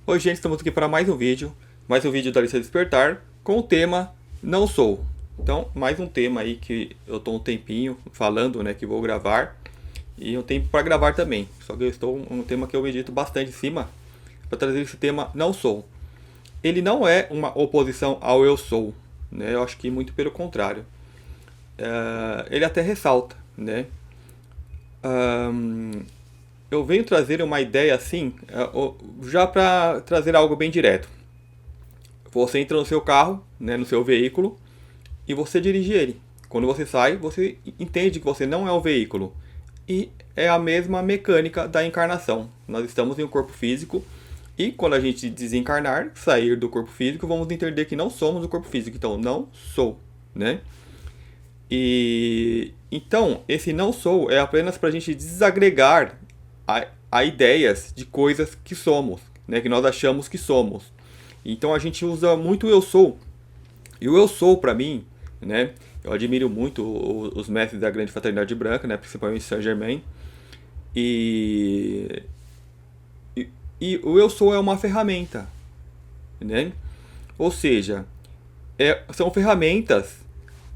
Oi gente, estamos aqui para mais um vídeo da lista Despertar, com o tema Não Sou. Então, mais um tema aí que eu estou um tempinho falando, né, que vou gravar, e um tempo para gravar também. Só que eu estou um tema que eu medito bastante em cima, para trazer esse tema Não Sou. Ele não é uma oposição ao Eu Sou, né, eu acho que muito pelo contrário. Ele até ressalta, né, eu venho trazer uma ideia assim, já para trazer algo bem direto. Você entra no seu carro, né, no seu veículo, e você dirige ele. Quando você sai, você entende que você não é o veículo. E é a mesma mecânica da encarnação. Nós estamos em um corpo físico e quando a gente desencarnar, sair do corpo físico, vamos entender que não somos o corpo físico. Então, não sou, né? E então, esse não sou é apenas para a gente desagregar a ideias de coisas que somos, né, que nós achamos que somos. Então a gente usa muito o eu sou. E o eu sou para mim, né? Eu admiro muito os mestres da grande fraternidade branca, né, principalmente Saint Germain. E, e o eu sou é uma ferramenta, né? Ou seja, são ferramentas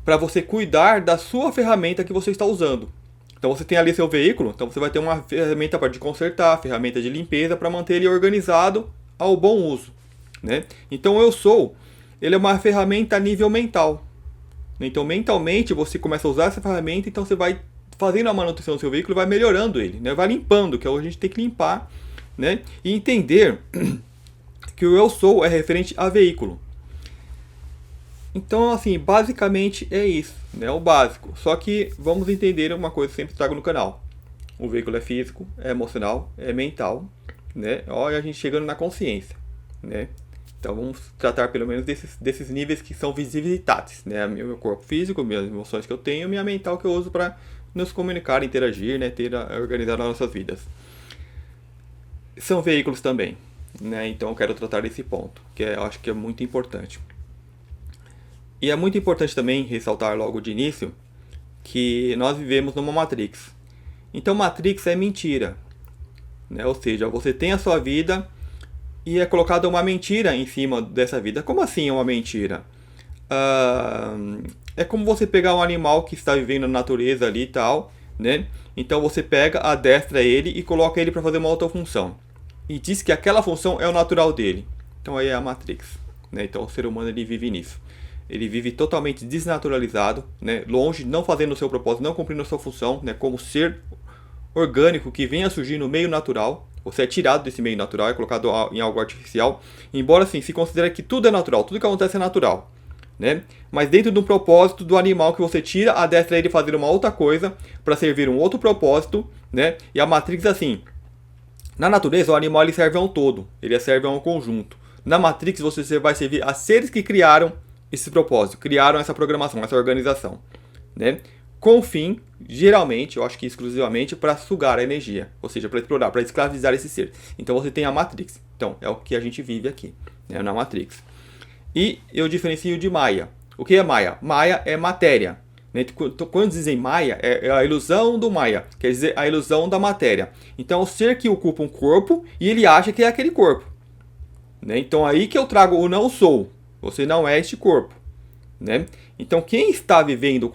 para você cuidar da sua ferramenta que você está usando. Então você tem ali seu veículo, então você vai ter uma ferramenta para de consertar, ferramenta de limpeza para manter ele organizado ao bom uso, né? Então eu sou, ele é uma ferramenta a nível mental. Então mentalmente você começa a usar essa ferramenta, então você vai fazendo a manutenção do seu veículo, vai melhorando ele, né? Vai limpando, que é o que a gente tem que limpar, né? E entender que o eu sou é referente a veículo. Então, assim, basicamente é isso, né? O básico. Só que vamos entender uma coisa que eu sempre trago no canal. O veículo é físico, é emocional, é mental, né? Olha a gente chegando na consciência, né? Então vamos tratar pelo menos desses níveis que são visitados, né? Meu corpo físico, minhas emoções que eu tenho, minha mental que eu uso para nos comunicar, interagir, né? Organizar as nossas vidas. São veículos também, né? Então eu quero tratar desse ponto, eu acho que é muito importante. E é muito importante também ressaltar logo de início que nós vivemos numa Matrix. Então Matrix é mentira, né? Ou seja, você tem a sua vida e é colocada uma mentira em cima dessa vida. Como assim é uma mentira? Ah, é como você pegar um animal que está vivendo na natureza ali e tal, né? Então você pega, adestra ele e coloca ele para fazer uma outra função. E diz que aquela função é o natural dele. Então aí é a Matrix, né? Então o ser humano ele vive nisso. Ele vive totalmente desnaturalizado, né? Longe, não fazendo o seu propósito, não cumprindo a sua função, né? Como ser orgânico que vem a surgir no meio natural. Você é tirado desse meio natural, é colocado em algo artificial. Embora assim, se considere que tudo é natural, tudo que acontece é natural, né? Mas dentro do propósito do animal que você tira, adestra ele a fazer uma outra coisa para servir um outro propósito, né? E a Matrix assim, na natureza o animal ele serve a um todo, ele serve a um conjunto. Na Matrix você vai servir a seres que criaram esse propósito, criaram essa programação, essa organização, né? Com o fim, geralmente, eu acho que exclusivamente, para sugar a energia, ou seja, para explorar, para escravizar esse ser. Então você tem a Matrix. Então é o que a gente vive aqui, né, na Matrix. E eu diferencio de Maya. O que é Maya? Maya é matéria. Né? Quando dizem Maya, é a ilusão do Maya, quer dizer a ilusão da matéria. Então é o ser que ocupa um corpo e ele acha que é aquele corpo. Né? Então aí que eu trago o não sou. Você não é este corpo, né? Então quem está vivendo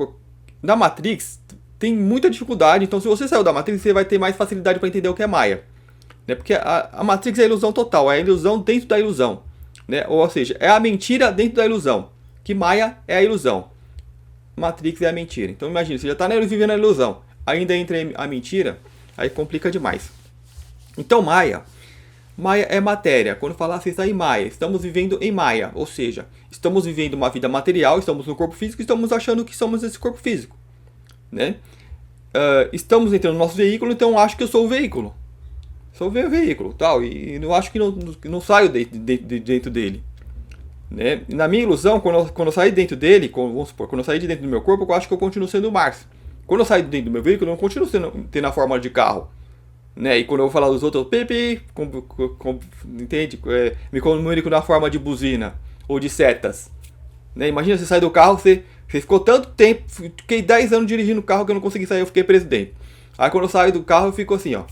na Matrix tem muita dificuldade. Então se você saiu da Matrix, você vai ter mais facilidade para entender o que é Maia, né? Porque a Matrix é a ilusão total, é a ilusão dentro da ilusão, né? Ou seja, é a mentira dentro da ilusão. Que Maia é a ilusão, Matrix é a mentira. Então imagina, você já está vivendo a ilusão, ainda entra a mentira, aí complica demais. Então Maia é matéria. Quando falar você está em Maia, estamos vivendo em Maia. Ou seja, estamos vivendo uma vida material, estamos no corpo físico, estamos achando que somos esse corpo físico, né? Estamos entrando no nosso veículo, então acho que eu sou o veículo. Sou o veículo, tal. E eu acho que não saio dentro dele, né? Na minha ilusão, quando eu sair dentro dele, vamos supor, quando eu sair de dentro do meu corpo, eu acho que eu continuo sendo o Márcio. Quando eu sair de dentro do meu veículo, eu não continuo tendo a forma de carro. Né? E quando eu vou falar dos outros, pipi, entende? Me comunico na forma de buzina ou de setas. Né? Imagina você sai do carro, você ficou tanto tempo, fiquei 10 anos dirigindo o carro que eu não consegui sair, eu fiquei preso dentro. Aí quando eu saio do carro, eu fico assim, ó,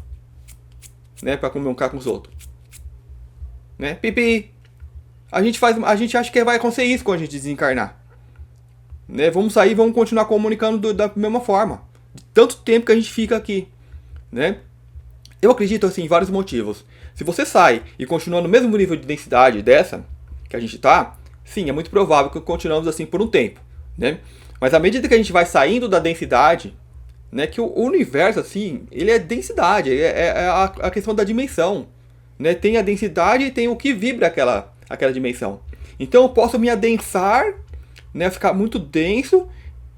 né? Pra comunicar com os outros. né? Pipi. A gente acha que vai acontecer isso quando a gente desencarnar. Né? Vamos sair, vamos continuar comunicando da mesma forma. Tanto tempo que a gente fica aqui, né? Eu acredito assim em vários motivos. Se você sai e continua no mesmo nível de densidade dessa que a gente tá, sim, é muito provável que continuamos assim por um tempo, né? Mas à medida que a gente vai saindo da densidade, né, que o universo assim, ele é densidade, é a questão da dimensão, né? Tem a densidade e tem o que vibra aquela dimensão. Então eu posso me adensar, né, ficar muito denso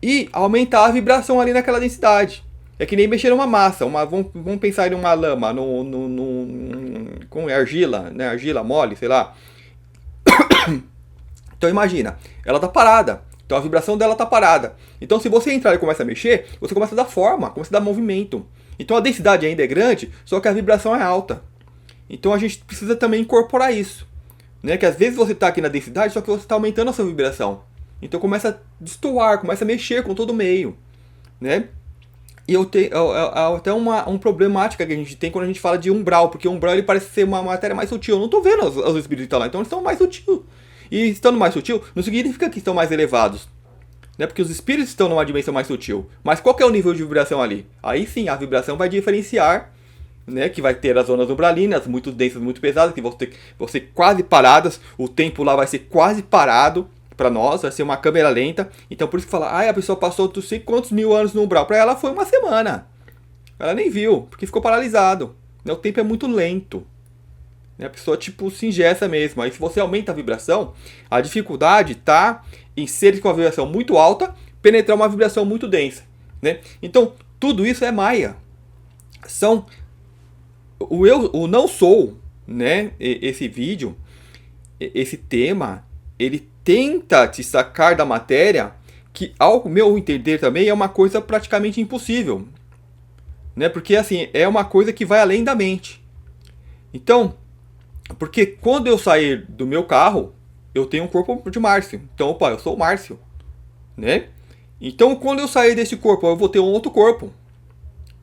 e aumentar a vibração ali naquela densidade. É que nem mexer numa massa. Vamos pensar em uma lama, com argila, né, argila mole, sei lá. Então imagina, ela tá parada. Então a vibração dela tá parada. Então se você entrar e começa a mexer, você começa a dar forma, começa a dar movimento. Então a densidade ainda é grande, só que a vibração é alta. Então a gente precisa também incorporar isso. Né? Que às vezes você está aqui na densidade, só que você está aumentando a sua vibração. Então começa a destoar, começa a mexer com todo o meio. Né? E eu tenho até uma problemática que a gente tem quando a gente fala de umbral, porque o umbral ele parece ser uma matéria mais sutil. Eu não estou vendo os espíritos que estão lá, então eles estão mais sutil. E estando mais sutil, não significa que estão mais elevados. Né? Porque os espíritos estão numa dimensão mais sutil. Mas qual que é o nível de vibração ali? Aí sim, a vibração vai diferenciar, né, que vai ter as zonas umbralinas, muito densas, muito pesadas, que vão ser quase paradas, o tempo lá vai ser quase parado para nós, vai ser uma câmera lenta. Então por isso que fala, a pessoa passou não sei quantos mil anos no umbral. Para ela foi uma semana. Ela nem viu, porque ficou paralisado. Né, o tempo é muito lento. Né, a pessoa tipo se engessa mesmo. Aí se você aumenta a vibração, a dificuldade está em seres com a vibração muito alta, penetrar uma vibração muito densa. Né? Então tudo isso é Maia. São o não sou, né? Esse vídeo, esse tema, ele tenta te sacar da matéria, que ao meu entender também é uma coisa praticamente impossível, né? Porque assim, é uma coisa que vai além da mente. Então, porque quando eu sair do meu carro, eu tenho um corpo de Márcio. Então, opa, eu sou o Márcio, né? Então, quando eu sair desse corpo, eu vou ter um outro corpo.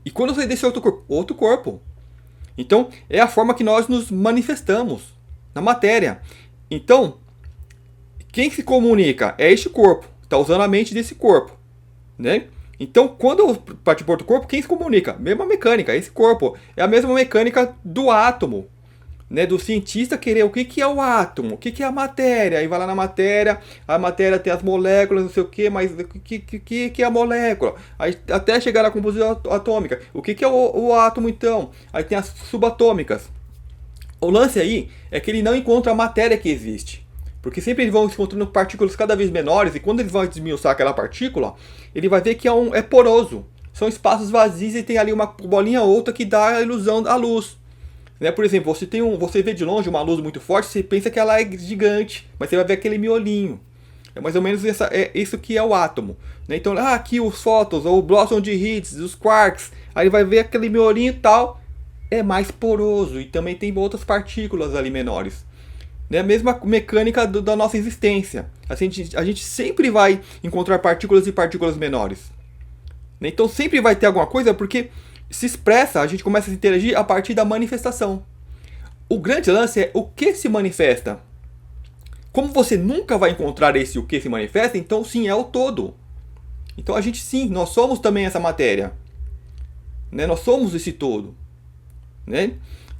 E quando eu sair desse outro corpo. Então, é a forma que nós nos manifestamos na matéria. Então, quem se comunica é este corpo, está usando a mente desse corpo, né? Então, quando eu partir para outro corpo, quem se comunica? Mesma mecânica, esse corpo. É a mesma mecânica do átomo, né? Do cientista querer o que é o átomo, o que é a matéria. Aí vai lá na matéria, a matéria tem as moléculas, não sei o que, mas o que é a molécula? Aí, até chegar na composição atômica. O que é o átomo, então? Aí tem as subatômicas. O lance aí é que ele não encontra a matéria que existe. Porque sempre eles vão encontrando partículas cada vez menores, e quando eles vão desmiuçar aquela partícula, ele vai ver que é poroso. São espaços vazios e tem ali uma bolinha ou outra que dá a ilusão da luz. Né? Por exemplo, você vê de longe uma luz muito forte, você pensa que ela é gigante, mas você vai ver aquele miolinho. É mais ou menos isso que é o átomo. Né? Então, aqui os fótons, ou o blossom de Higgs, os quarks, aí vai ver aquele miolinho e tal, é mais poroso, e também tem outras partículas ali menores. Né? A mesma mecânica da nossa existência. A gente sempre vai encontrar partículas e partículas menores. Né? Então sempre vai ter alguma coisa, porque se expressa, a gente começa a se interagir a partir da manifestação. O grande lance é o que se manifesta. Como você nunca vai encontrar esse o que se manifesta, então sim, é o todo. Então a gente sim, nós somos também essa matéria. Né? Nós somos esse todo. Né?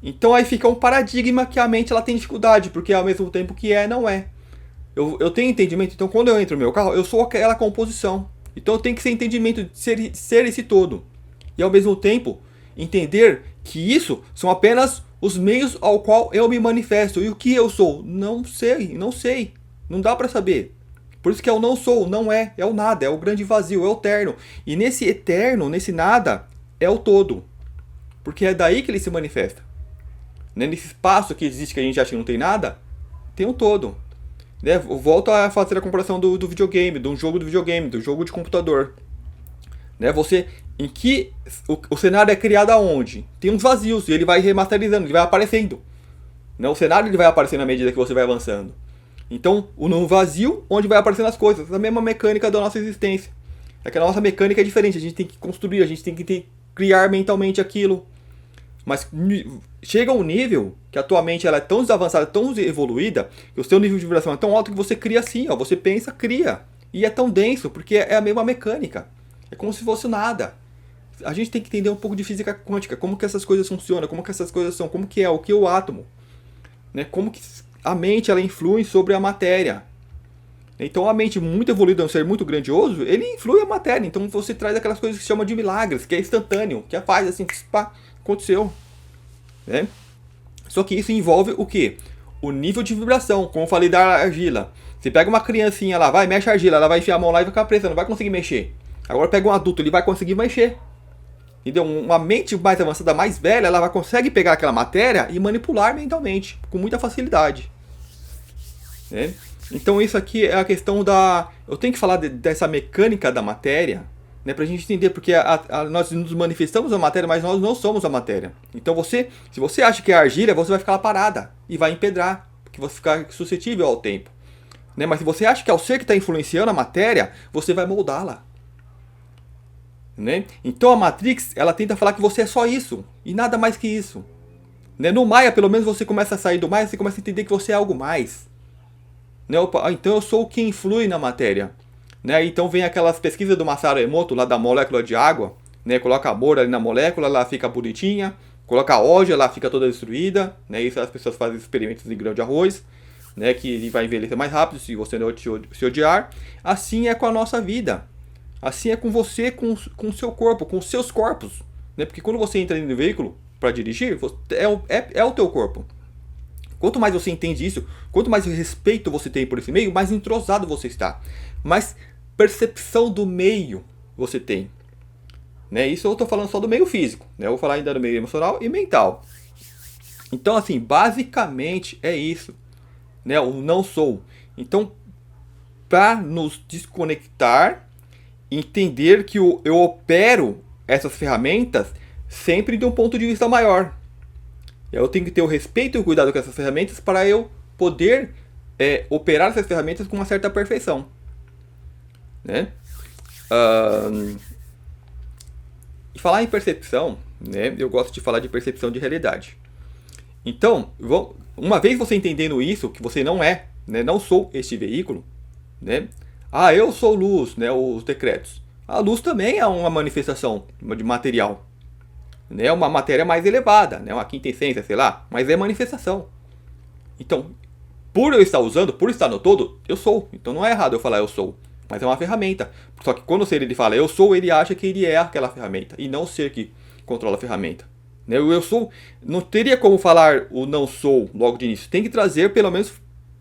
Então aí fica um paradigma que a mente ela tem dificuldade, porque ao mesmo tempo que não é. Eu tenho entendimento, então quando eu entro no meu carro, eu sou aquela composição. Então eu tenho que ser entendimento de ser esse todo. E ao mesmo tempo, entender que isso são apenas os meios ao qual eu me manifesto. E o que eu sou? Não sei. Não dá para saber. Por isso que é o não sou, não é o nada, é o grande vazio, é o eterno. E nesse eterno, nesse nada, é o todo. Porque é daí que ele se manifesta. Nesse espaço que existe, que a gente acha que não tem nada, tem um todo. Né? Volto a fazer a comparação do videogame, de um jogo do videogame, do jogo de computador. Né? O cenário é criado aonde? Tem uns vazios, e ele vai remasterizando, ele vai aparecendo. Né? O cenário ele vai aparecendo à medida que você vai avançando. Então, no vazio, onde vai aparecendo as coisas. A mesma mecânica da nossa existência. É que a nossa mecânica é diferente, a gente tem que construir, a gente tem que criar mentalmente aquilo. Mas chega um nível que a tua mente ela é tão desavançada, tão evoluída, que o seu nível de vibração é tão alto que você cria assim, ó. Você pensa, cria. E é tão denso, porque é a mesma mecânica. É como se fosse nada. A gente tem que entender um pouco de física quântica, como que essas coisas funcionam, como que essas coisas são, como que é, o que é o átomo. Né? Como que a mente ela influi sobre a matéria. Então a mente muito evoluída, um ser muito grandioso, ele influi a matéria. Então você traz aquelas coisas que se chama de milagres, que é instantâneo, que faz assim, pá, aconteceu. Né? Só que isso envolve o quê? O nível de vibração, como eu falei da argila. Você pega uma criancinha lá, vai, mexe a argila, ela vai enfiar a mão lá e vai ficar presa, não vai conseguir mexer. Agora pega um adulto, ele vai conseguir mexer. Entendeu? Uma mente mais avançada, mais velha, ela consegue pegar aquela matéria e manipular mentalmente, com muita facilidade. Né? Então isso aqui é a questão da... Eu tenho que falar dessa mecânica da matéria, né, pra gente entender, porque nós nos manifestamos a matéria, mas nós não somos a matéria. Então se você acha que é argila, você vai ficar lá parada e vai empedrar, porque você vai ficar suscetível ao tempo. Né? Mas se você acha que é o ser que está influenciando a matéria, você vai moldá-la. Né? Então a Matrix, ela tenta falar que você é só isso, e nada mais que isso. Né? No Maia, pelo menos você começa a sair do Maia, você começa a entender que você é algo mais. Né? Então eu sou o que influi na matéria. Né? Então vem aquelas pesquisas do Masaru Emoto, lá da molécula de água. Né? Coloca amor ali na molécula, ela fica bonitinha. Coloca ódio, ela fica toda destruída. Né? Isso as pessoas fazem experimentos em grão de arroz. Né? Que ele vai envelhecer mais rápido se você não se odiar. Assim é com a nossa vida. Assim é com você, com o seu corpo, com os seus corpos. Né? Porque quando você entra no veículo para dirigir, é o teu corpo. Quanto mais você entende isso, quanto mais respeito você tem por esse meio, mais entrosado você está. Mais percepção do meio você tem. Né? Isso eu estou falando só do meio físico. Né? Eu vou falar ainda do meio emocional e mental. Então, assim, basicamente é isso. Né? O não sou. Então, para nos desconectar, entender que eu opero essas ferramentas sempre de um ponto de vista maior. Eu tenho que ter o respeito e o cuidado com essas ferramentas para eu poder operar essas ferramentas com uma certa perfeição. Né? E falar em percepção, né? Eu gosto de falar de percepção de realidade. Então, uma vez você entendendo isso, que você não é, né? Não sou este veículo, né? Ah, eu sou luz, né? Os decretos. A luz também é uma manifestação de material. É uma matéria mais elevada, né? Uma quinta essência, sei lá, mas é manifestação. Então, por eu estar usando, por estar no todo, eu sou. Então não é errado eu falar eu sou, mas é uma ferramenta. Só que quando o ser ele fala eu sou, ele acha que ele é aquela ferramenta, e não o ser que controla a ferramenta. Né? O eu sou, não teria como falar o não sou logo de início. Tem que trazer, pelo menos,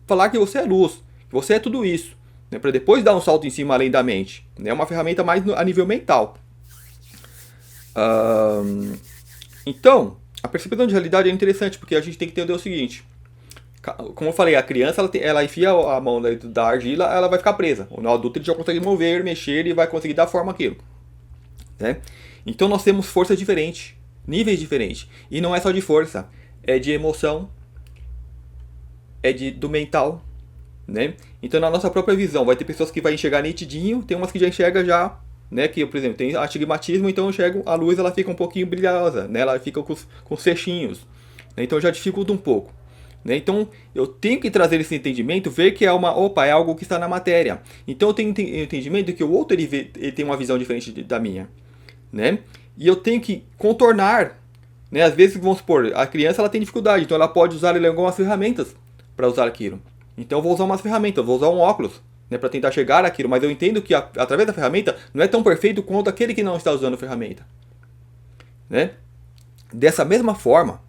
falar que você é luz, que você é tudo isso. Né? Para depois dar um salto em cima além da mente. É né? Uma ferramenta mais a nível mental. Então, a percepção de realidade é interessante, porque a gente tem que entender o seguinte. Como eu falei, a criança ela enfia a mão da argila, ela vai ficar presa. O adulto ele já consegue mover, mexer e vai conseguir dar forma àquilo. Né? Então nós temos forças diferentes, níveis diferentes. E não é só de força, é de emoção, é do mental. Né? Então na nossa própria visão, vai ter pessoas que vai enxergar nitidinho, tem umas que já enxerga já... Né, que, por exemplo, tem astigmatismo, então eu enxergo a luz, ela fica um pouquinho brilhosa, né, ela fica com os fechinhos, né, então já dificulta um pouco. Né, então eu tenho que trazer esse entendimento, ver que é é algo que está na matéria. Então eu tenho entendimento que o outro ele tem uma visão diferente da minha. Né, e eu tenho que contornar. Né, às vezes, vamos supor, a criança ela tem dificuldade, então ela pode usar algumas ferramentas para usar aquilo. Então eu vou usar umas ferramentas, eu vou usar um óculos. Né, para tentar chegar àquilo, mas eu entendo que através da ferramenta não é tão perfeito quanto aquele que não está usando a ferramenta. Né? Dessa mesma forma,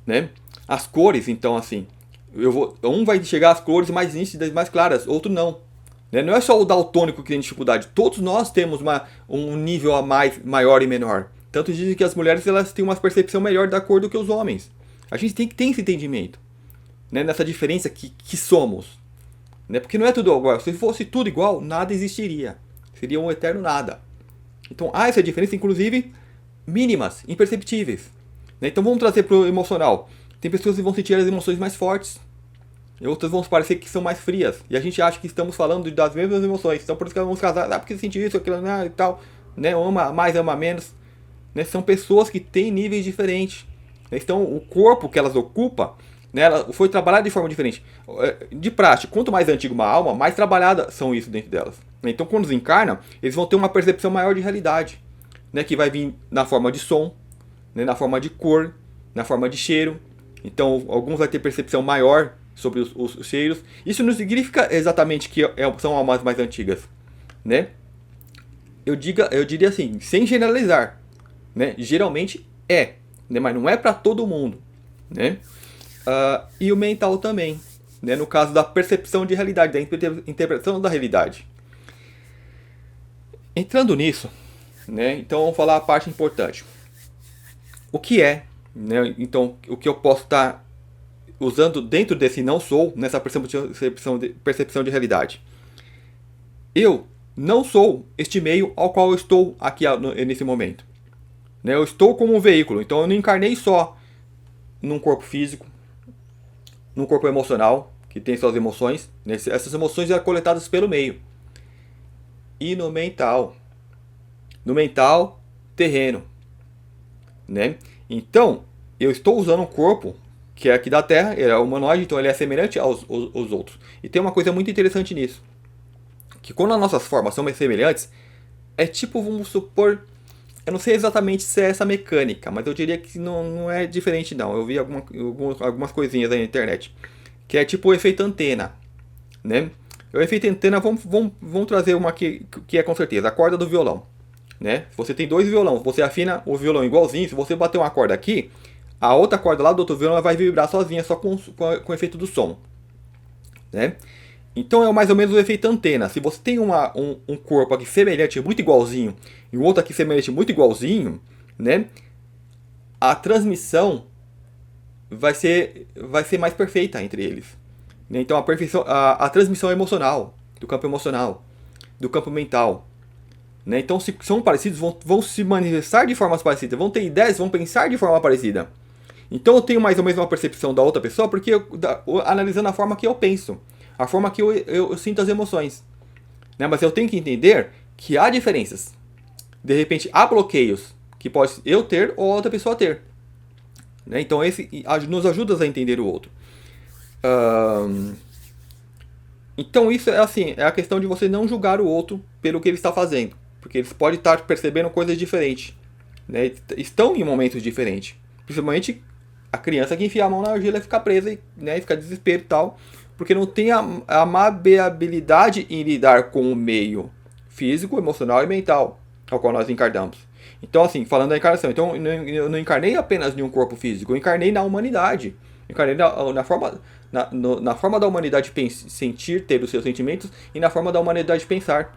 né, as cores, então assim, um vai chegar às cores mais nítidas, mais claras, outro não. Né? Não é só o daltônico que tem dificuldade, todos nós temos um nível maior e menor. Tanto dizem que as mulheres elas têm uma percepção melhor da cor do que os homens. A gente tem que ter esse entendimento, né, nessa diferença que somos. Né? Porque não é tudo igual. Se fosse tudo igual, nada existiria. Seria um eterno nada. Então há essa diferença, inclusive, mínimas, imperceptíveis. Né? Então vamos trazer para o emocional. Tem pessoas que vão sentir as emoções mais fortes. E outras vão parecer que são mais frias. E a gente acha que estamos falando das mesmas emoções. Então por isso que vamos casar. Ah, porque sente isso, aquilo, e tal. Né? Ama mais, ama menos. Né? São pessoas que têm níveis diferentes. Então, o corpo que elas ocupam, né, ela foi trabalhada de forma diferente. De prática, quanto mais antiga uma alma, mais trabalhada são isso dentro delas. Então, quando eles encarnam, eles vão ter uma percepção maior de realidade, né, que vai vir na forma de som, né, na forma de cor, na forma de cheiro. Então, alguns vão ter percepção maior sobre os cheiros. Isso não significa exatamente que são almas mais antigas, né? Eu diria assim, sem generalizar, né? Geralmente né? Mas não é para todo mundo, né? E o mental também, né? No caso da percepção de realidade, da interpretação da realidade. Entrando nisso, né? Então vamos falar a parte importante. O que é, né? Então o que eu posso estar usando dentro desse não sou, nessa percepção de realidade. Eu não sou este meio ao qual eu estou aqui nesse momento. Né? Eu estou como um veículo, então eu não encarnei só num corpo físico, num corpo emocional, que tem suas emoções. Né? Essas emoções eram coletadas pelo meio. E no mental. No mental terreno. Né? Então, eu estou usando um corpo que é aqui da Terra, ele é humanoide, então ele é semelhante aos outros. E tem uma coisa muito interessante nisso. Que quando as nossas formas são semelhantes, é tipo, vamos supor, eu não sei exatamente se é essa mecânica, mas eu diria que não é diferente não. Eu vi algumas coisinhas aí na internet. Que é tipo o efeito antena, né? O efeito antena, vamos trazer uma que é com certeza, a corda do violão. Né? Se você tem dois violões, você afina o violão igualzinho, se você bater uma corda aqui, a outra corda lá do outro violão vai vibrar sozinha, só com o efeito do som. Né? Então é mais ou menos o efeito antena. Se você tem um corpo aqui semelhante, muito igualzinho, e o outro aqui semelhante, muito igualzinho, né? A transmissão vai ser mais perfeita entre eles. Né? Então a transmissão emocional, do campo emocional, do campo mental. Né? Então, se são parecidos, vão se manifestar de formas parecidas, vão ter ideias, vão pensar de forma parecida. Então, eu tenho mais ou menos uma percepção da outra pessoa, porque analisando a forma que eu penso, a forma que eu sinto as emoções. Né? Mas eu tenho que entender que há diferenças. De repente, há bloqueios que pode eu ter ou a outra pessoa ter. Né? Então, esse nos ajuda a entender o outro. Então, isso é assim, é a questão de você não julgar o outro pelo que ele está fazendo. Porque eles podem estar percebendo coisas diferentes. Né? Estão em momentos diferentes. Principalmente a criança que enfia a mão na argila e fica presa, né? E fica desespero e tal. Porque não tem a maleabilidade em lidar com o meio físico, emocional e mental ao qual nós encarnamos. Então, assim, falando da encarnação, então eu não encarnei apenas em um corpo físico, eu encarnei na humanidade. Eu encarnei na forma da humanidade sentir, ter os seus sentimentos, e na forma da humanidade pensar.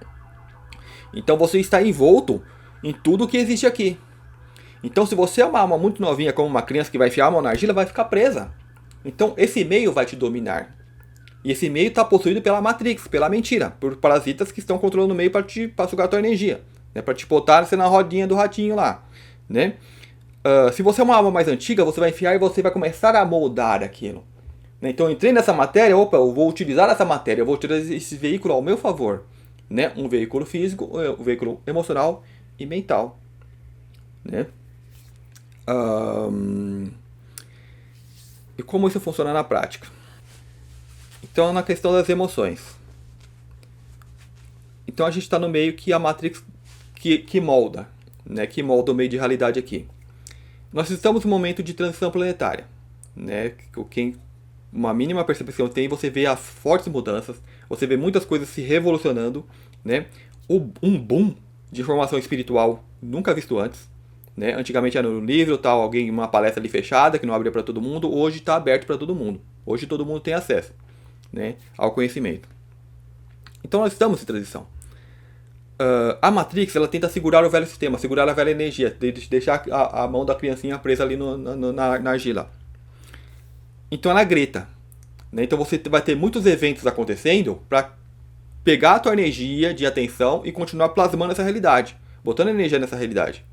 Então você está envolto em tudo que existe aqui. Então se você é uma alma muito novinha, como uma criança que vai enfiar a mão na argila, vai ficar presa. Então esse meio vai te dominar. E esse meio está possuído pela Matrix, pela mentira, por parasitas que estão controlando o meio para sugar a tua energia. Né, para te botar você na rodinha do ratinho lá. Né? Se você é uma alma mais antiga, você vai enfiar e você vai começar a moldar aquilo. Né? Então eu entrei nessa matéria, eu vou utilizar essa matéria, eu vou utilizar esse veículo ao meu favor. Né? Um veículo físico, um veículo emocional e mental. Né? E como isso funciona na prática? Então, na questão das emoções. Então, a gente está no meio que a Matrix que molda. Né? Que molda o meio de realidade aqui. Nós estamos num momento de transição planetária. Né? Quem uma mínima percepção tem, você vê as fortes mudanças, você vê muitas coisas se revolucionando, né? Um boom de informação espiritual nunca visto antes, né? Antigamente era no livro, tal, alguém uma palestra ali fechada que não abria para todo mundo, hoje está aberto para todo mundo. Hoje todo mundo tem acesso, né, ao conhecimento. Então nós estamos em transição. A Matrix ela tenta segurar o velho sistema, segurar a velha energia, deixar a mão da criancinha presa ali na argila. Então ela greta. Né? Então você vai ter muitos eventos acontecendo para pegar a tua energia de atenção e continuar plasmando essa realidade, botando energia nessa realidade.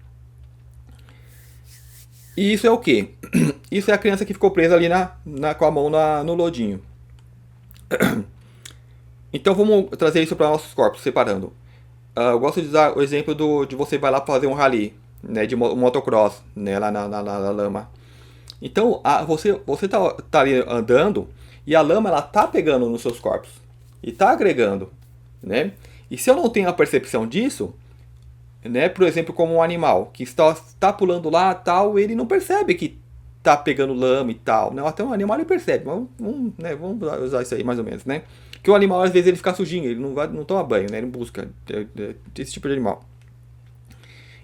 E isso é o quê? Isso é a criança que ficou presa ali com a mão no lodinho. Então vamos trazer isso para nossos corpos, separando. Eu gosto de usar o exemplo de você vai lá fazer um rally, né, de motocross, né, lá na lama. Então, você tá ali andando e a lama ela tá pegando nos seus corpos e tá agregando, né? E se eu não tenho a percepção disso, né? Por exemplo, como um animal que está pulando lá tal, ele não percebe que tá pegando lama e tal, né? Até um animal ele percebe, vamos usar isso aí mais ou menos, né? Que o animal às vezes ele fica sujinho, ele não toma banho, né? Ele busca esse tipo de animal.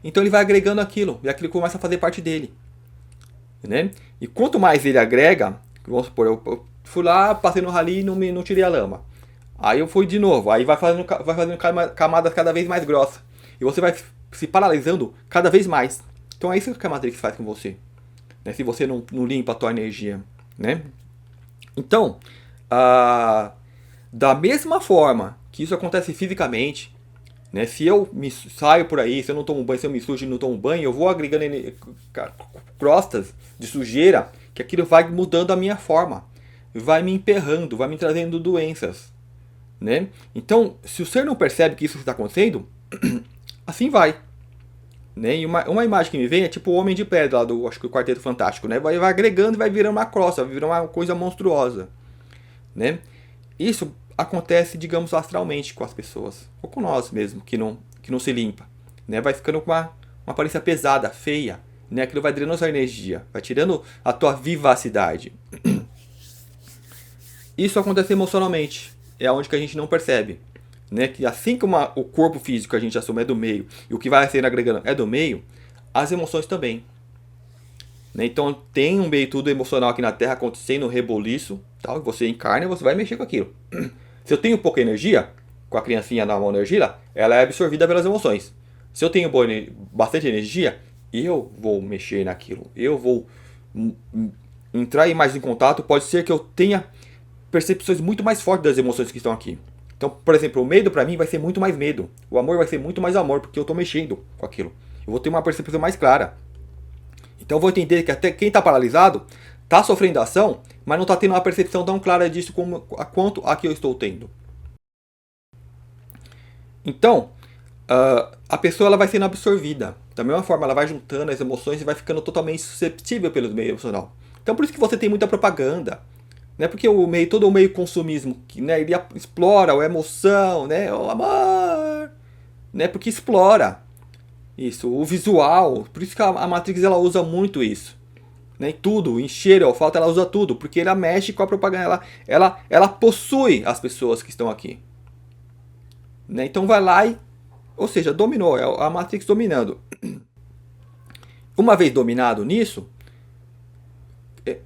Então ele vai agregando aquilo e aquilo começa a fazer parte dele, né? E quanto mais ele agrega, vamos supor, eu fui lá, passei no rally e não tirei a lama. Aí eu fui de novo, aí vai fazendo camadas cada vez mais grossas. E você vai se paralisando cada vez mais. Então é isso que a Matrix faz com você, né? Se você não limpa a tua energia, né? Então, da mesma forma que isso acontece fisicamente, né? Se eu saio por aí, se eu não tomo banho, se eu me sujo e não tomo banho, eu vou agregando crostas de sujeira, que aquilo vai mudando a minha forma, vai me emperrando, vai me trazendo doenças, né? Então, se o ser não percebe que isso está acontecendo, assim vai, né? E uma imagem que me vem é tipo o Homem de Pedra lá do, acho que o Quarteto Fantástico, né? Vai agregando e vai virando uma crosta, vai virando uma coisa monstruosa, né? Isso acontece, digamos, astralmente com as pessoas, ou com nós mesmo, que não se limpa, né? Vai ficando com uma aparência pesada, feia, né? Aquilo vai drenando sua energia, vai tirando a tua vivacidade. Isso acontece emocionalmente, é onde que a gente não percebe, né? Que assim como o corpo físico que a gente assume é do meio e o que vai sendo agregando é do meio, as emoções também, né? Então tem um meio tudo emocional aqui na Terra acontecendo, um reboliço, tal, e você encarna e você vai mexer com aquilo. Se eu tenho pouca energia, com a criancinha na energia, ela é absorvida pelas emoções. Se eu tenho bastante energia, eu vou mexer naquilo, eu vou entrar mais em contato. Pode ser que eu tenha percepções muito mais fortes das emoções que estão aqui. Então, por exemplo, o medo para mim vai ser muito mais medo, o amor vai ser muito mais amor, porque eu estou mexendo com aquilo. Eu vou ter uma percepção mais clara. Então eu vou entender que até quem está paralisado está sofrendo ação, mas não está tendo uma percepção tão clara disso quanto a que eu estou tendo. Então, a pessoa ela vai sendo absorvida. Da mesma forma, ela vai juntando as emoções e vai ficando totalmente susceptível pelo meio emocional. Então por isso que você tem muita propaganda. Né? Porque todo o meio consumismo, né? Ele explora a emoção, né? O amor. Né? Porque explora isso, o visual. Por isso que a Matrix ela usa muito isso. Né? Em tudo, em cheiro, olfato, ela usa tudo. Porque ela mexe com a propaganda. Ela possui as pessoas que estão aqui. Né? Então vai lá e... Ou seja, dominou. É a Matrix dominando. Uma vez dominado nisso,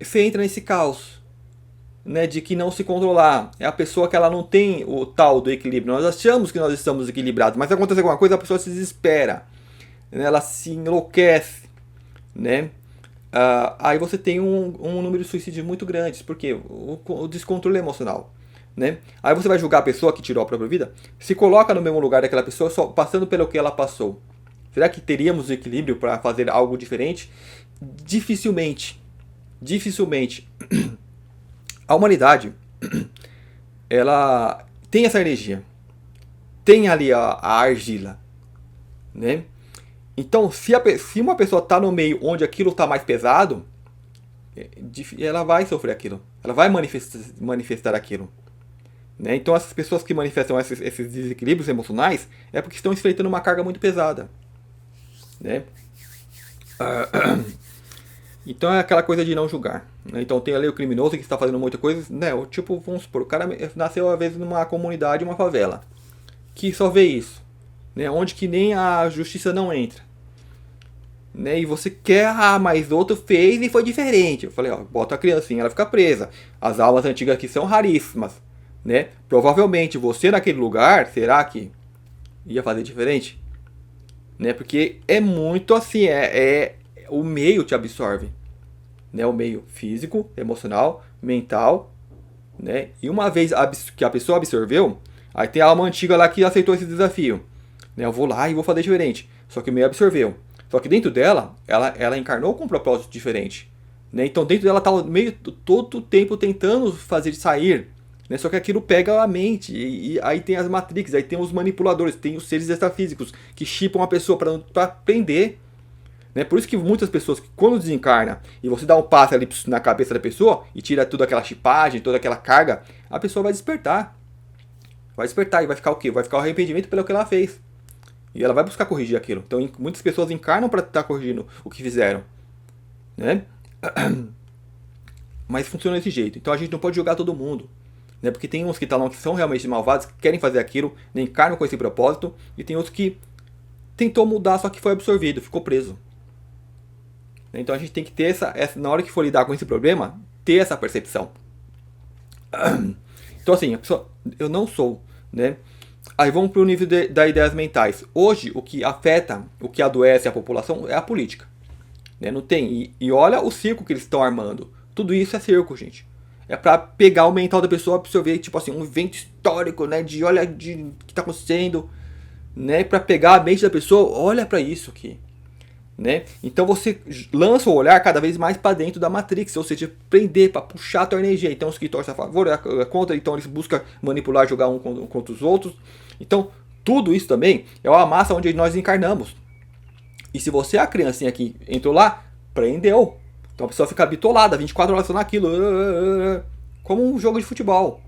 você entra nesse caos. Né, de que não se controlar. É a pessoa que ela não tem o tal do equilíbrio. Nós achamos que nós estamos equilibrados, mas se acontece alguma coisa, a pessoa se desespera. Né, ela se enlouquece. Né? Aí você tem um número de suicídios muito grande. Porque o descontrole emocional. Né? Aí você vai julgar a pessoa que tirou a própria vida. Se coloca no mesmo lugar daquela pessoa, só passando pelo que ela passou. Será que teríamos equilíbrio para fazer algo diferente? Dificilmente. Dificilmente. A humanidade, ela tem essa energia, tem ali a argila, né? Então, se uma pessoa está no meio onde aquilo está mais pesado, ela vai sofrer aquilo, ela vai manifestar aquilo, né? Então, essas pessoas que manifestam esses desequilíbrios emocionais é porque estão enfrentando uma carga muito pesada, né? Então é aquela coisa de não julgar. Né? Então tem ali o criminoso que está fazendo muita coisa. Né? Tipo, vamos supor, o cara nasceu às vezes numa comunidade, uma favela, que só vê isso. Né? Onde que nem a justiça não entra. Né? E você quer, mas outro fez e foi diferente. Eu falei, ó, bota a criancinha, ela fica presa. As almas antigas aqui são raríssimas. Né? Provavelmente você naquele lugar, será que ia fazer diferente? Né? Porque é muito assim, o meio te absorve, né? O meio físico, emocional, mental, né? E uma vez que a pessoa absorveu, aí tem a alma antiga lá que aceitou esse desafio, né? Eu vou lá e vou fazer diferente. Só que o meio absorveu. Só que dentro dela, ela encarnou com um propósito diferente, né? Então dentro dela tá o meio todo o tempo tentando fazer sair, né? Só que aquilo pega a mente e aí tem as Matrix, aí tem os manipuladores, tem os seres extrafísicos que chipam a pessoa para prender. Né? Por isso que muitas pessoas, quando desencarna e você dá um passe ali na cabeça da pessoa e tira toda aquela chipagem, toda aquela carga, a pessoa vai despertar. Vai despertar e vai ficar o quê? Vai ficar o arrependimento pelo que ela fez. E ela vai buscar corrigir aquilo. Então muitas pessoas encarnam para estar corrigindo o que fizeram. Né? Mas funciona desse jeito. Então a gente não pode julgar todo mundo. Né? Porque tem uns que são realmente malvados, que querem fazer aquilo, nem encarnam com esse propósito. E tem outros que tentou mudar, só que foi absorvido, ficou preso. Então a gente tem que ter na hora que for lidar com esse problema, ter essa percepção. Então assim, a pessoa, eu não sou, né? Aí vamos para o nível das ideias mentais. Hoje, o que afeta, o que adoece a população é a política. Né? Não tem. E olha o circo que eles estão armando. Tudo isso é circo, gente. É para pegar o mental da pessoa, absorver, tipo assim, um evento histórico, né? De olha de que está acontecendo, né? Para pegar a mente da pessoa, olha para isso aqui. Né? Então você lança o olhar cada vez mais para dentro da Matrix, ou seja, prender, para puxar a tua energia. Então os que torcem a favor, é contra, então eles buscam manipular, jogar um contra os outros. Então tudo isso também é uma massa onde nós encarnamos. E se você é a criancinha que entrou lá, prendeu. Então a pessoa fica bitolada, 24 horas naquilo, como um jogo de futebol.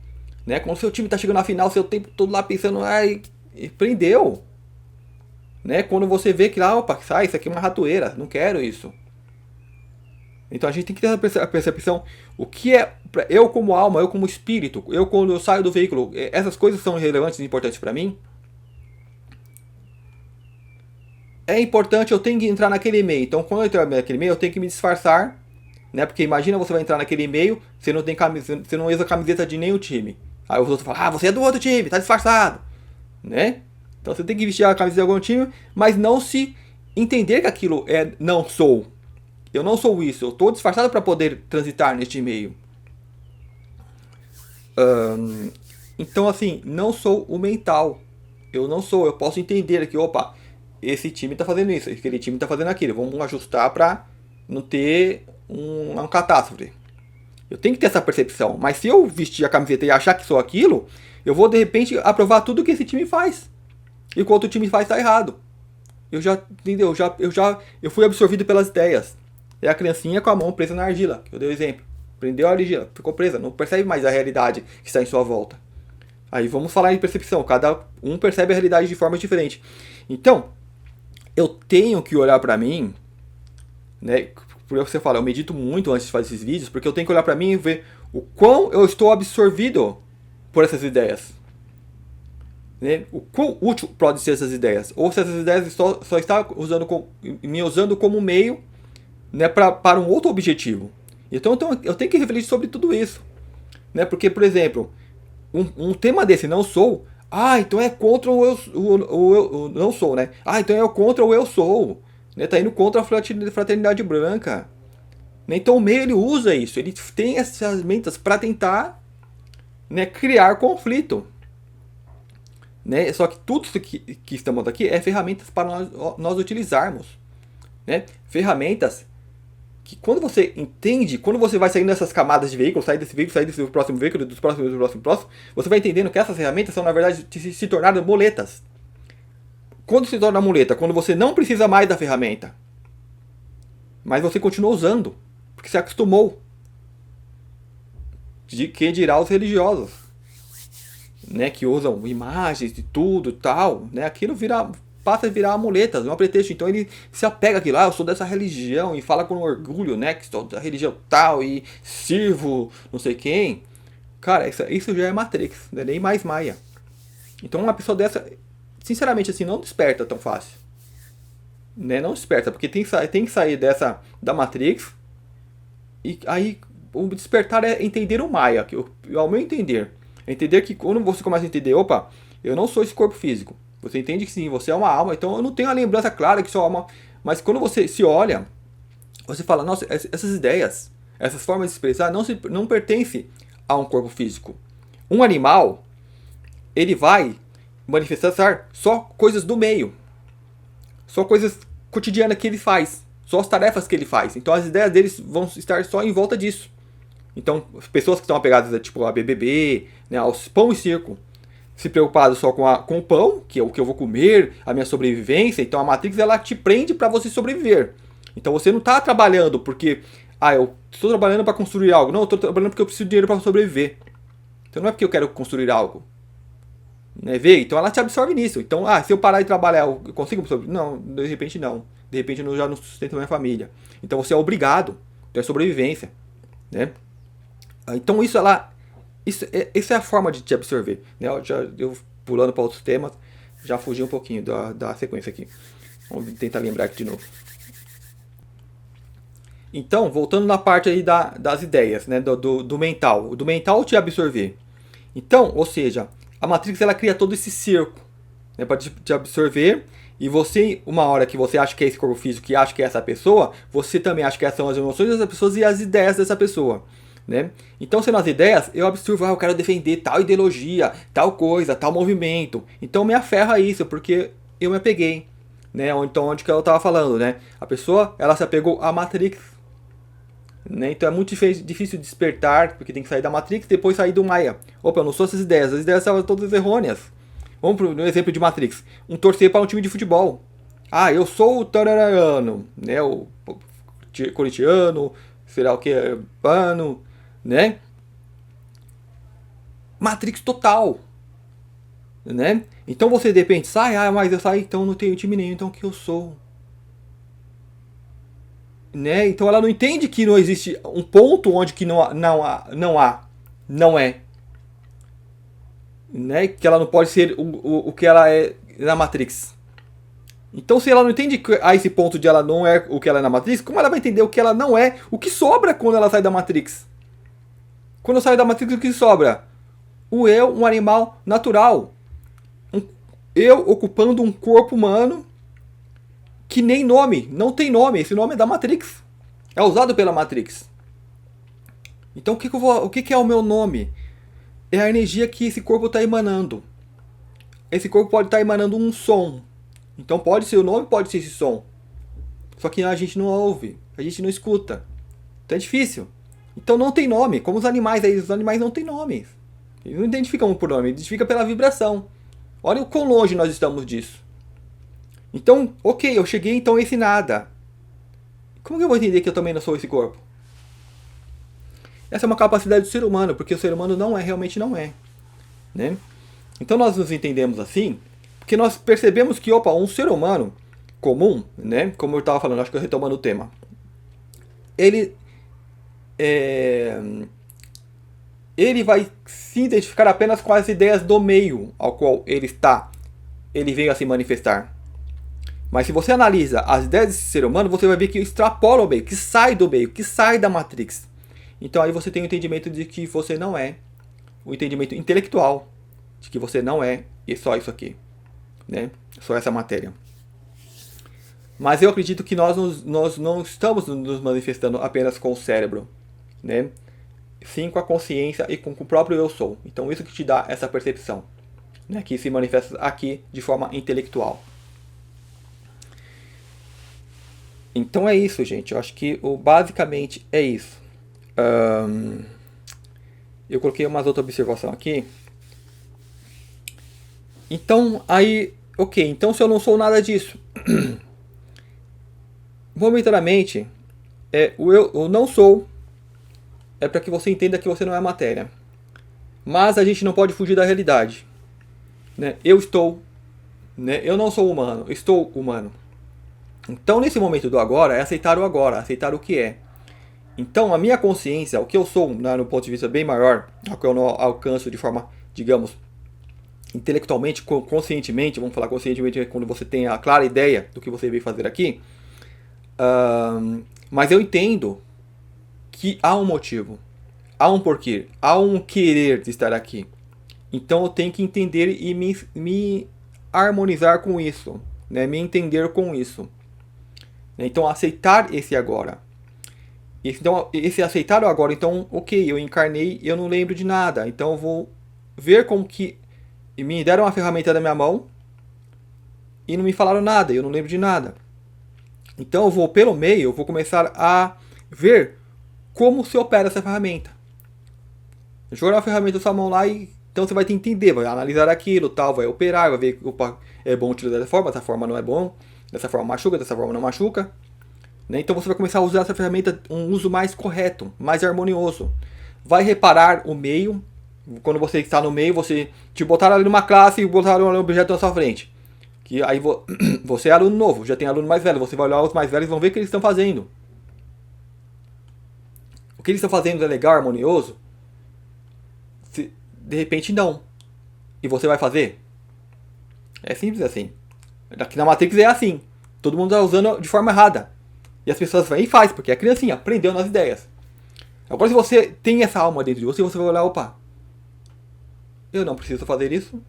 Né? Quando o seu time está chegando na final, seu tempo todo lá pensando, ai, prendeu. Né? Quando você vê que, opa, sai, isso aqui é uma ratoeira, não quero isso. Então a gente tem que ter a percepção, o que é, eu como alma, eu como espírito, eu quando eu saio do veículo, essas coisas são relevantes e importantes para mim? É importante, eu tenho que entrar naquele meio, então quando eu entrar naquele meio, eu tenho que me disfarçar, né? Porque imagina você vai entrar naquele meio, você não tem camiseta, você não usa camiseta de nenhum time. Aí os outros falam, você é do outro time, tá disfarçado, né? Então você tem que vestir a camisa de algum time, mas não se entender que aquilo é não sou. Eu não sou isso, eu estou disfarçado para poder transitar neste meio. Então assim, não sou o mental. Eu não sou, eu posso entender que, opa, esse time está fazendo isso, aquele time está fazendo aquilo. Vamos ajustar para não ter uma catástrofe. Eu tenho que ter essa percepção. Mas se eu vestir a camiseta e achar que sou aquilo, eu vou de repente aprovar tudo que esse time faz. E o que o outro time faz está errado. Entendeu? Eu fui absorvido pelas ideias. É a criancinha com a mão presa na argila, que eu dei o exemplo. Prendeu a argila, ficou presa, não percebe mais a realidade que está em sua volta. Aí vamos falar em percepção, cada um percebe a realidade de forma diferente. Então, eu tenho que olhar para mim, né? Por isso você fala, eu medito muito antes de fazer esses vídeos, porque eu tenho que olhar para mim e ver o quão eu estou absorvido por essas ideias. Né? O quão útil pode ser essas ideias, ou se essas ideias só está me usando como meio, né, para um outro objetivo. Então eu tenho que refletir sobre tudo isso, né? Porque, por exemplo, um tema desse, não sou, então é contra o não sou, né? Então é contra o eu sou, né? Tá indo contra a fraternidade branca, né? Então o meio ele usa isso, ele tem essas ferramentas para tentar, né, criar conflito. Né? Só que tudo isso que estamos aqui é ferramentas para nós utilizarmos. Né? Ferramentas que quando você entende, quando você vai saindo dessas camadas de veículo, sair desse próximo veículo, dos próximos, você vai entendendo que essas ferramentas são, na verdade, se tornaram muletas. Quando se torna muleta? Quando você não precisa mais da ferramenta. Mas você continua usando, porque você acostumou. Quem dirá os religiosos, né, que usam imagens de tudo tal, né, aquilo passa a virar amuletas, um pretexto. Então ele se apega àquilo, eu sou dessa religião, e fala com orgulho, né, que sou da religião tal, e sirvo não sei quem. Cara, isso já é Matrix, não é nem mais Maia. Então uma pessoa dessa, sinceramente assim, não desperta tão fácil. Né, não desperta, porque tem que sair da Matrix, e aí o despertar é entender o Maia, ao meu entender. Entender que quando você começa a entender, opa, eu não sou esse corpo físico. Você entende que sim, você é uma alma, então eu não tenho a lembrança clara que sou alma. Mas quando você se olha, você fala, nossa, essas ideias, essas formas de expressar não pertencem a um corpo físico. Um animal, ele vai manifestar só coisas do meio. Só coisas cotidianas que ele faz. Só as tarefas que ele faz. Então as ideias deles vão estar só em volta disso. Então, as pessoas que estão apegadas a BBB, né, aos pão e circo, se preocupadas só com o pão, que é o que eu vou comer, a minha sobrevivência. Então, a Matrix ela te prende para você sobreviver. Então você não está trabalhando porque, eu estou trabalhando para construir algo. Não, eu estou trabalhando porque eu preciso de dinheiro para sobreviver. Então não é porque eu quero construir algo. Né? Vê? Então ela te absorve nisso. Então, se eu parar de trabalhar, eu consigo sobreviver? Não, de repente não. De repente eu já não sustento a minha família. Então você é obrigado. Então é sobrevivência. Né? Então isso é a forma de te absorver. Né? Eu pulando para outros temas, já fugi um pouquinho da sequência aqui. Vamos tentar lembrar aqui de novo. Então, voltando na parte aí das ideias, né? Do mental. Do mental te absorver. Então, ou seja, a Matrix ela cria todo esse cerco, né, para te absorver. E você, uma hora que você acha que é esse corpo físico, que acha que é essa pessoa, você também acha que são as emoções dessa pessoa e as ideias dessa pessoa. Né? Então, sendo as ideias, eu absorvo, eu quero defender tal ideologia, tal coisa, tal movimento. Então, me aferra a isso, porque eu me apeguei. Né? Então, onde que eu estava falando, né? A pessoa, ela se apegou à Matrix. Né? Então, é muito difícil despertar, porque tem que sair da Matrix e depois sair do Maia. Opa, eu não sou essas ideias, as ideias são todas errôneas. Vamos para um exemplo de Matrix. Torcer para um time de futebol. Eu sou o tararano, né? O corintiano, será o que? Pano, né? Matrix total. Né? Então você de repente sai, mas eu saí, então não tenho time nenhum, então o que eu sou? Né? Então ela não entende que não existe um ponto onde que não é. Né? Que ela não pode ser o que ela é na Matrix. Então, se ela não entende a esse ponto de ela não é o que ela é na Matrix, como ela vai entender o que ela não é? O que sobra quando ela sai da Matrix? Quando eu saio da Matrix, o que sobra? O eu, um animal natural. Eu ocupando um corpo humano que nem nome, não tem nome. Esse nome é da Matrix. É usado pela Matrix. Então, o que é o meu nome? É a energia que esse corpo está emanando. Esse corpo pode estar emanando um som. Então pode ser o nome, pode ser esse som. Só que a gente não ouve, a gente não escuta. Então é difícil. Então não tem nome. Como os animais não têm nomes. Eles não identificam por nome, identificam pela vibração. Olha o quão longe nós estamos disso. Então, ok, eu cheguei então a esse nada. Como que eu vou entender que eu também não sou esse corpo? Essa é uma capacidade do ser humano, porque o ser humano realmente não é. Né? Então nós nos entendemos assim, porque nós percebemos que, um ser humano comum, né? Como eu estava falando, acho que eu retomando o tema, ele vai se identificar apenas com as ideias do meio ao qual ele veio a se manifestar. Mas se você analisa as ideias desse ser humano, você vai ver que extrapola o meio, que sai do meio, que sai da Matrix. Então aí você tem o entendimento de que você não é, o entendimento intelectual de que você não é só isso aqui, né? Só essa matéria. Mas eu acredito que nós não estamos nos manifestando apenas com o cérebro, né? Sim com a consciência e com o próprio eu sou. Então isso que te dá essa percepção, né? Que se manifesta aqui de forma intelectual. Então é isso, gente. Eu acho que basicamente é isso. Eu coloquei umas outras observações aqui. Então, aí, ok. Então, se eu não sou nada disso, momentaneamente, eu não sou, é para que você entenda que você não é matéria. Mas a gente não pode fugir da realidade. Né? Eu estou, né? Eu não sou humano, estou humano. Então, nesse momento do agora, é aceitar o agora, aceitar o que é. Então, a minha consciência, o que eu sou, no ponto de vista bem maior, o que eu não alcanço de forma, digamos, intelectualmente, conscientemente, vamos falar conscientemente quando você tem a clara ideia do que você veio fazer aqui, mas eu entendo que há um motivo, há um porquê, há um querer de estar aqui. Então eu tenho que entender e me harmonizar com isso, né? Me entender com isso. Então aceitar esse agora. Então, esse aceitar o agora, então, ok, eu encarnei, eu não lembro de nada. Então eu vou ver como que me deram uma ferramenta na minha mão e não me falaram nada, eu não lembro de nada. Então eu vou pelo meio, eu vou começar a ver como se opera essa ferramenta. Jogar a ferramenta na sua mão lá e então você vai ter que entender, vai analisar aquilo, tal, vai operar, vai ver, opa, é bom utilizar dessa forma não é bom, dessa forma machuca, dessa forma não machuca. Né? Então você vai começar a usar essa ferramenta um uso mais correto, mais harmonioso. Vai reparar o meio. Quando você está no meio, você te botaram ali numa classe e botaram um objeto na sua frente. Que aí você é aluno novo, já tem aluno mais velho. Você vai olhar os mais velhos e vão ver o que eles estão fazendo. O que eles estão fazendo é legal, harmonioso? De repente não. E você vai fazer? É simples assim. Aqui na Matrix é assim. Todo mundo está usando de forma errada. E as pessoas vêm e faz, porque a criancinha aprendeu nas ideias. Agora se você tem essa alma dentro de você, você vai olhar, opa, eu não preciso fazer isso,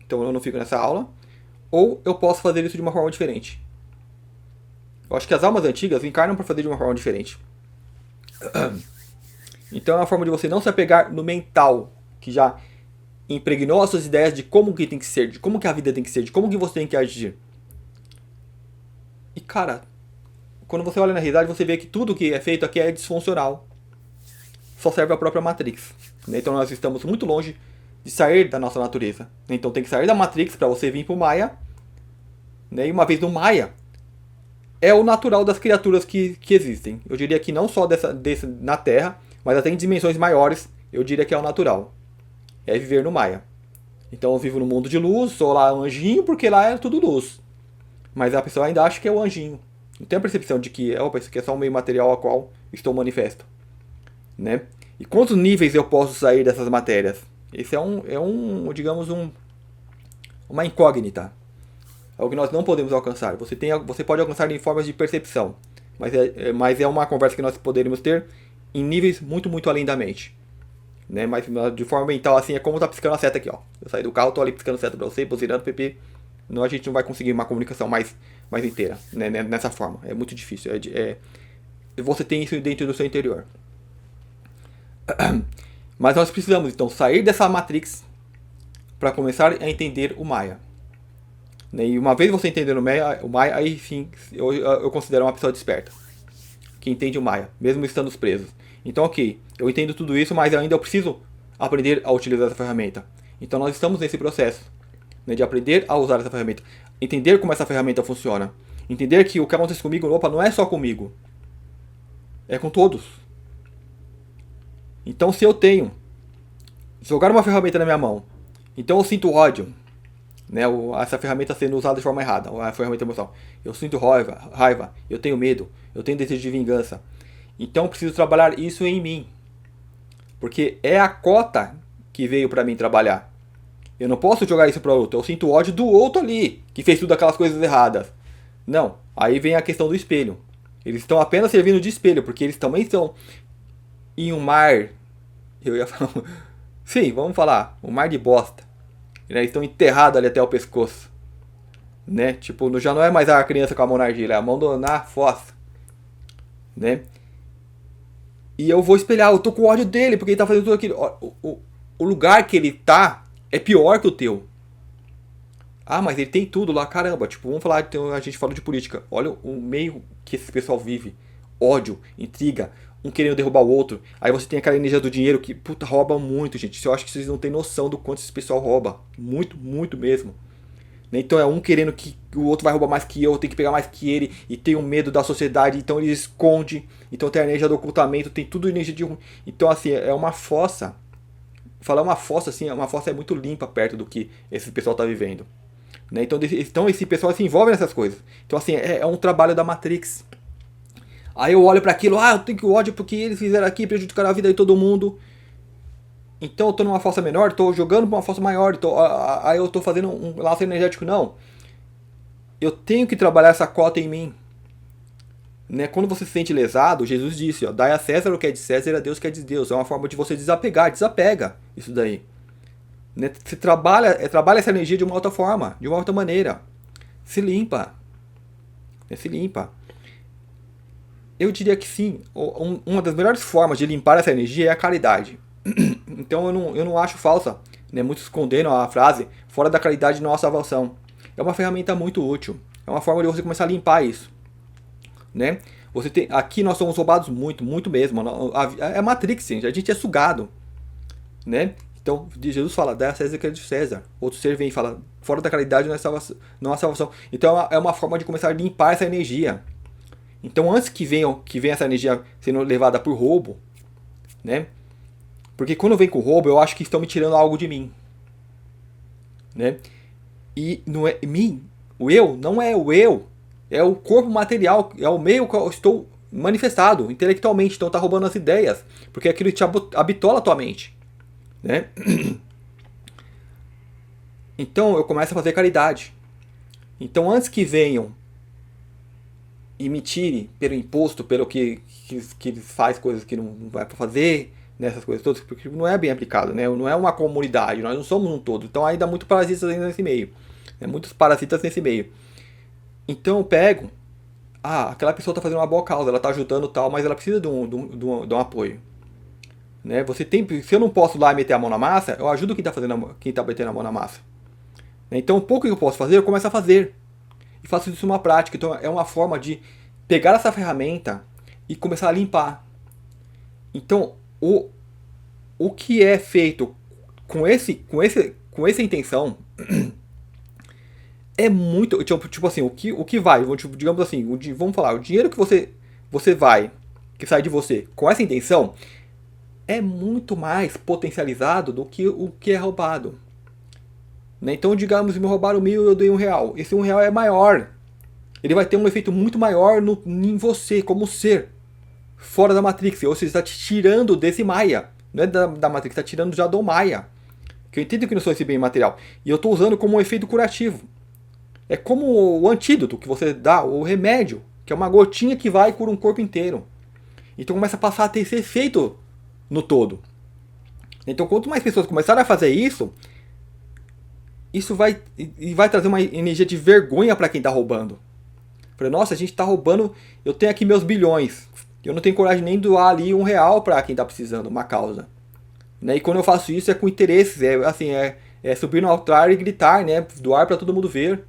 então eu não fico nessa aula. Ou eu posso fazer isso de uma forma diferente. Eu acho que as almas antigas encarnam para fazer de uma forma diferente. Então é uma forma de você não se apegar no mental, que já impregnou as suas ideias de como que tem que ser, de como que a vida tem que ser, de como que você tem que agir. E cara, quando você olha na realidade, você vê que tudo que é feito aqui é disfuncional. Só serve a própria Matrix. Então nós estamos muito longe de sair da nossa natureza. Então tem que sair da Matrix para você vir para o Maia. E uma vez no Maia, é o natural das criaturas que existem. Eu diria que não só na Terra, mas até em dimensões maiores, eu diria que é o natural. É viver no Maia. Então eu vivo no mundo de luz, sou lá um anjinho, porque lá é tudo luz. Mas a pessoa ainda acha que é o anjinho. Não tem a percepção de que opa, isso aqui é só um meio material ao qual estou manifesto. Né? E quantos níveis eu posso sair dessas matérias? Esse digamos, uma incógnita. Algo que nós não podemos alcançar. Você pode alcançar em formas de percepção. Mas é uma conversa que nós poderíamos ter em níveis muito, muito além da mente. Né? Mas de forma mental, assim, é como tá piscando a seta aqui. Ó. Eu saí do carro, tô ali piscando a seta pra você, buzinando, pp. Não, a gente não vai conseguir uma comunicação mais inteira, né? Nessa forma. É muito difícil. Você tem isso dentro do seu interior. Mas nós precisamos, então, sair dessa Matrix para começar a entender o Maia. E uma vez você entender o Maia, aí sim, eu considero uma pessoa desperta. Que entende o Maia, mesmo estando presos. Então, ok, eu entendo tudo isso, mas ainda eu preciso aprender a utilizar essa ferramenta. Então nós estamos nesse processo, né, de aprender a usar essa ferramenta. Entender como essa ferramenta funciona. Entender que o que acontece comigo, opa, não é só comigo. É com todos. Então se eu tenho jogar uma ferramenta na minha mão, então eu sinto ódio, né, essa ferramenta sendo usada de forma errada, a ferramenta emocional. Eu sinto raiva, eu tenho medo, eu tenho desejo de vingança. Então eu preciso trabalhar isso em mim. Porque é a cota que veio para mim trabalhar. Eu não posso jogar isso para o outro. Eu sinto ódio do outro ali, que fez tudo aquelas coisas erradas. Não, aí vem a questão do espelho. Eles estão apenas servindo de espelho, porque eles também estão em um mar. Eu ia falar. Sim, vamos falar. Um mar de bosta. Eles estão enterrados ali até o pescoço. Né? Tipo, já não é mais a criança com a mão na argila, é a mão na fossa. Né? E eu vou espelhar, eu tô com ódio dele, porque ele tá fazendo tudo aquilo. O lugar que ele tá é pior que o teu. Ah, mas ele tem tudo lá, caramba. Tipo, vamos falar, então a gente falou de política. Olha o meio que esse pessoal vive. Ódio, intriga, um querendo derrubar o outro. Aí você tem aquela energia do dinheiro que, puta, rouba muito, gente. Eu acho que vocês não têm noção do quanto esse pessoal rouba. Muito, muito mesmo. Então é um querendo que o outro vai roubar mais que eu tenho que pegar mais que ele, e tem um medo da sociedade, então ele esconde. Então tem a energia do ocultamento, tem tudo energia de ruim. Então assim, é uma fossa. Falar uma fossa assim, uma fossa é muito limpa perto do que esse pessoal está vivendo. Né? Então esse pessoal se envolve nessas coisas. Então assim, é um trabalho da Matrix. Aí eu olho para aquilo, eu tenho que ódio porque eles fizeram aqui, prejudicaram a vida de todo mundo. Então eu tô numa fossa menor, tô jogando pra uma fossa maior, aí eu tô fazendo um laço energético. Não. Eu tenho que trabalhar essa cota em mim. Né? Quando você se sente lesado, Jesus disse, dai a César o que é de César e a Deus o que é de Deus. É uma forma de você desapegar, desapega isso daí. Né? Você trabalha essa energia de uma outra forma, de uma outra maneira. Se limpa. Se limpa. Eu diria que sim, uma das melhores formas de limpar essa energia é a caridade. Então eu não acho falsa, né? Muitos condenam a frase, fora da caridade não há salvação. É uma ferramenta muito útil, é uma forma de você começar a limpar isso. Né? Aqui nós somos roubados muito, muito mesmo. É Matrix, gente, a gente é sugado. Né? Então Jesus fala, dá a César o que é de César. Outro ser vem e fala, fora da caridade não há salvação. Então é uma forma de começar a limpar essa energia. Então antes que venha essa energia sendo levada por roubo, né? Porque quando vem com roubo, eu acho que estão me tirando algo de mim, né? E não é mim, o eu não é o eu, é o corpo material, é o meio que eu estou manifestado intelectualmente, então tá roubando as ideias, porque aquilo te habitola a tua mente, né? Então eu começo a fazer caridade. Então antes que venham e me tirem pelo imposto, pelo que faz coisas que não vai para fazer, nessas coisas todas, porque não é bem aplicado, né? Não é uma comunidade, nós não somos um todo. Então ainda há muitos parasitas ainda nesse meio. Muitos parasitas nesse meio. Então eu pego, aquela pessoa está fazendo uma boa causa, ela está ajudando tal, mas ela precisa de um apoio. Né? Se eu não posso lá meter a mão na massa, eu ajudo quem está metendo a mão na massa. Então o pouco que eu posso fazer, eu começo a fazer. E faço isso numa prática. Então é uma forma de pegar essa ferramenta e começar a limpar. Então o que é feito com essa intenção é muito, tipo assim, o que vai, digamos assim, vamos falar, o dinheiro que você que sai de você com essa intenção é muito mais potencializado do que o que é roubado. Né? Então, digamos, me roubaram 1.000 e eu dei R$1. Esse R$1 é maior. Ele vai ter um efeito muito maior em você, como ser, fora da Matrix. Ou seja, está te tirando desse Maia. Não é da Matrix, está tirando já do Maia. Que eu entendo que não sou esse bem material. E eu estou usando como um efeito curativo. É como o antídoto que você dá, o remédio, que é uma gotinha que vai e cura um corpo inteiro. Então começa a passar a ter esse efeito no todo. Então quanto mais pessoas começarem a fazer isso vai trazer uma energia de vergonha para quem está roubando. Falei, nossa, a gente está roubando, eu tenho aqui meus bilhões. Eu não tenho coragem nem de doar ali R$1 para quem está precisando, uma causa. Né? E quando eu faço isso é com interesses, é subir no altar e gritar, né? Doar para todo mundo ver.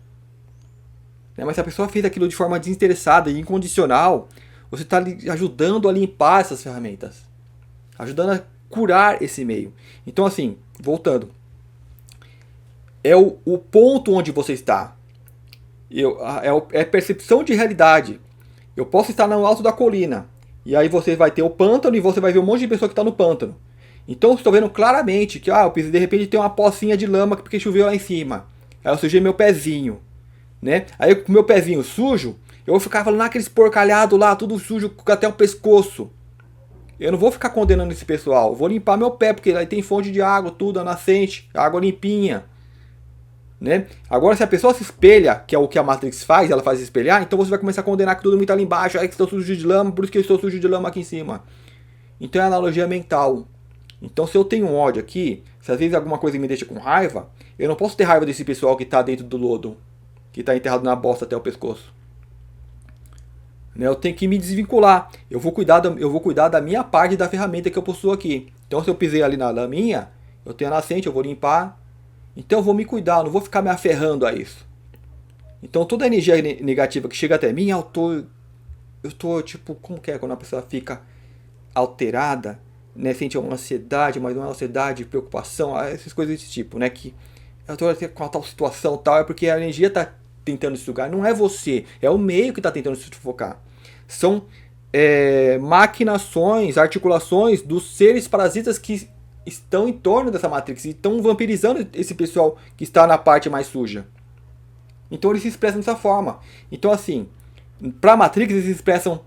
Né? Mas se a pessoa fez aquilo de forma desinteressada e incondicional, você está ajudando a limpar essas ferramentas. Ajudando a curar esse meio. Então assim, voltando. É o ponto onde você está. É percepção de realidade. Eu posso estar no alto da colina. E aí você vai ter o pântano e você vai ver um monte de pessoa que está no pântano. Então eu estou vendo claramente que de repente tem uma pocinha de lama porque choveu lá em cima. Aí eu sujei meu pezinho. Né? Aí com meu pezinho sujo, eu vou ficar falando aqueles porcalhados lá, tudo sujo até o pescoço. Eu não vou ficar condenando esse pessoal. Eu vou limpar meu pé, porque aí tem fonte de água, tudo, a nascente, água limpinha. Né? Agora se a pessoa se espelha, que é o que a Matrix faz, ela faz se espelhar, então você vai começar a condenar que todo mundo está ali embaixo, que estou sujo de lama, por isso que eu estou sujo de lama aqui em cima. Então é analogia mental. Então se eu tenho um ódio aqui, se às vezes alguma coisa me deixa com raiva, eu não posso ter raiva desse pessoal que está dentro do lodo, que está enterrado na bosta até o pescoço. Né? Eu tenho que me desvincular. Eu vou cuidar da minha parte da ferramenta que eu possuo aqui. Então se eu pisei ali na laminha, eu tenho a nascente, eu vou limpar. Então eu vou me cuidar, eu não vou ficar me aferrando a isso. Então toda a energia negativa que chega até mim, eu tô tipo, como que é quando a pessoa fica alterada, né, sente uma ansiedade, mas não é ansiedade, preocupação, essas coisas desse tipo, né, que eu tô com uma tal situação tal, é porque a energia tá tentando sugar, não é você, é o meio que tá tentando se sufocar. São maquinações, articulações dos seres parasitas que estão em torno dessa Matrix e estão vampirizando esse pessoal que está na parte mais suja. Então eles se expressam dessa forma. Então assim, pra Matrix eles se expressam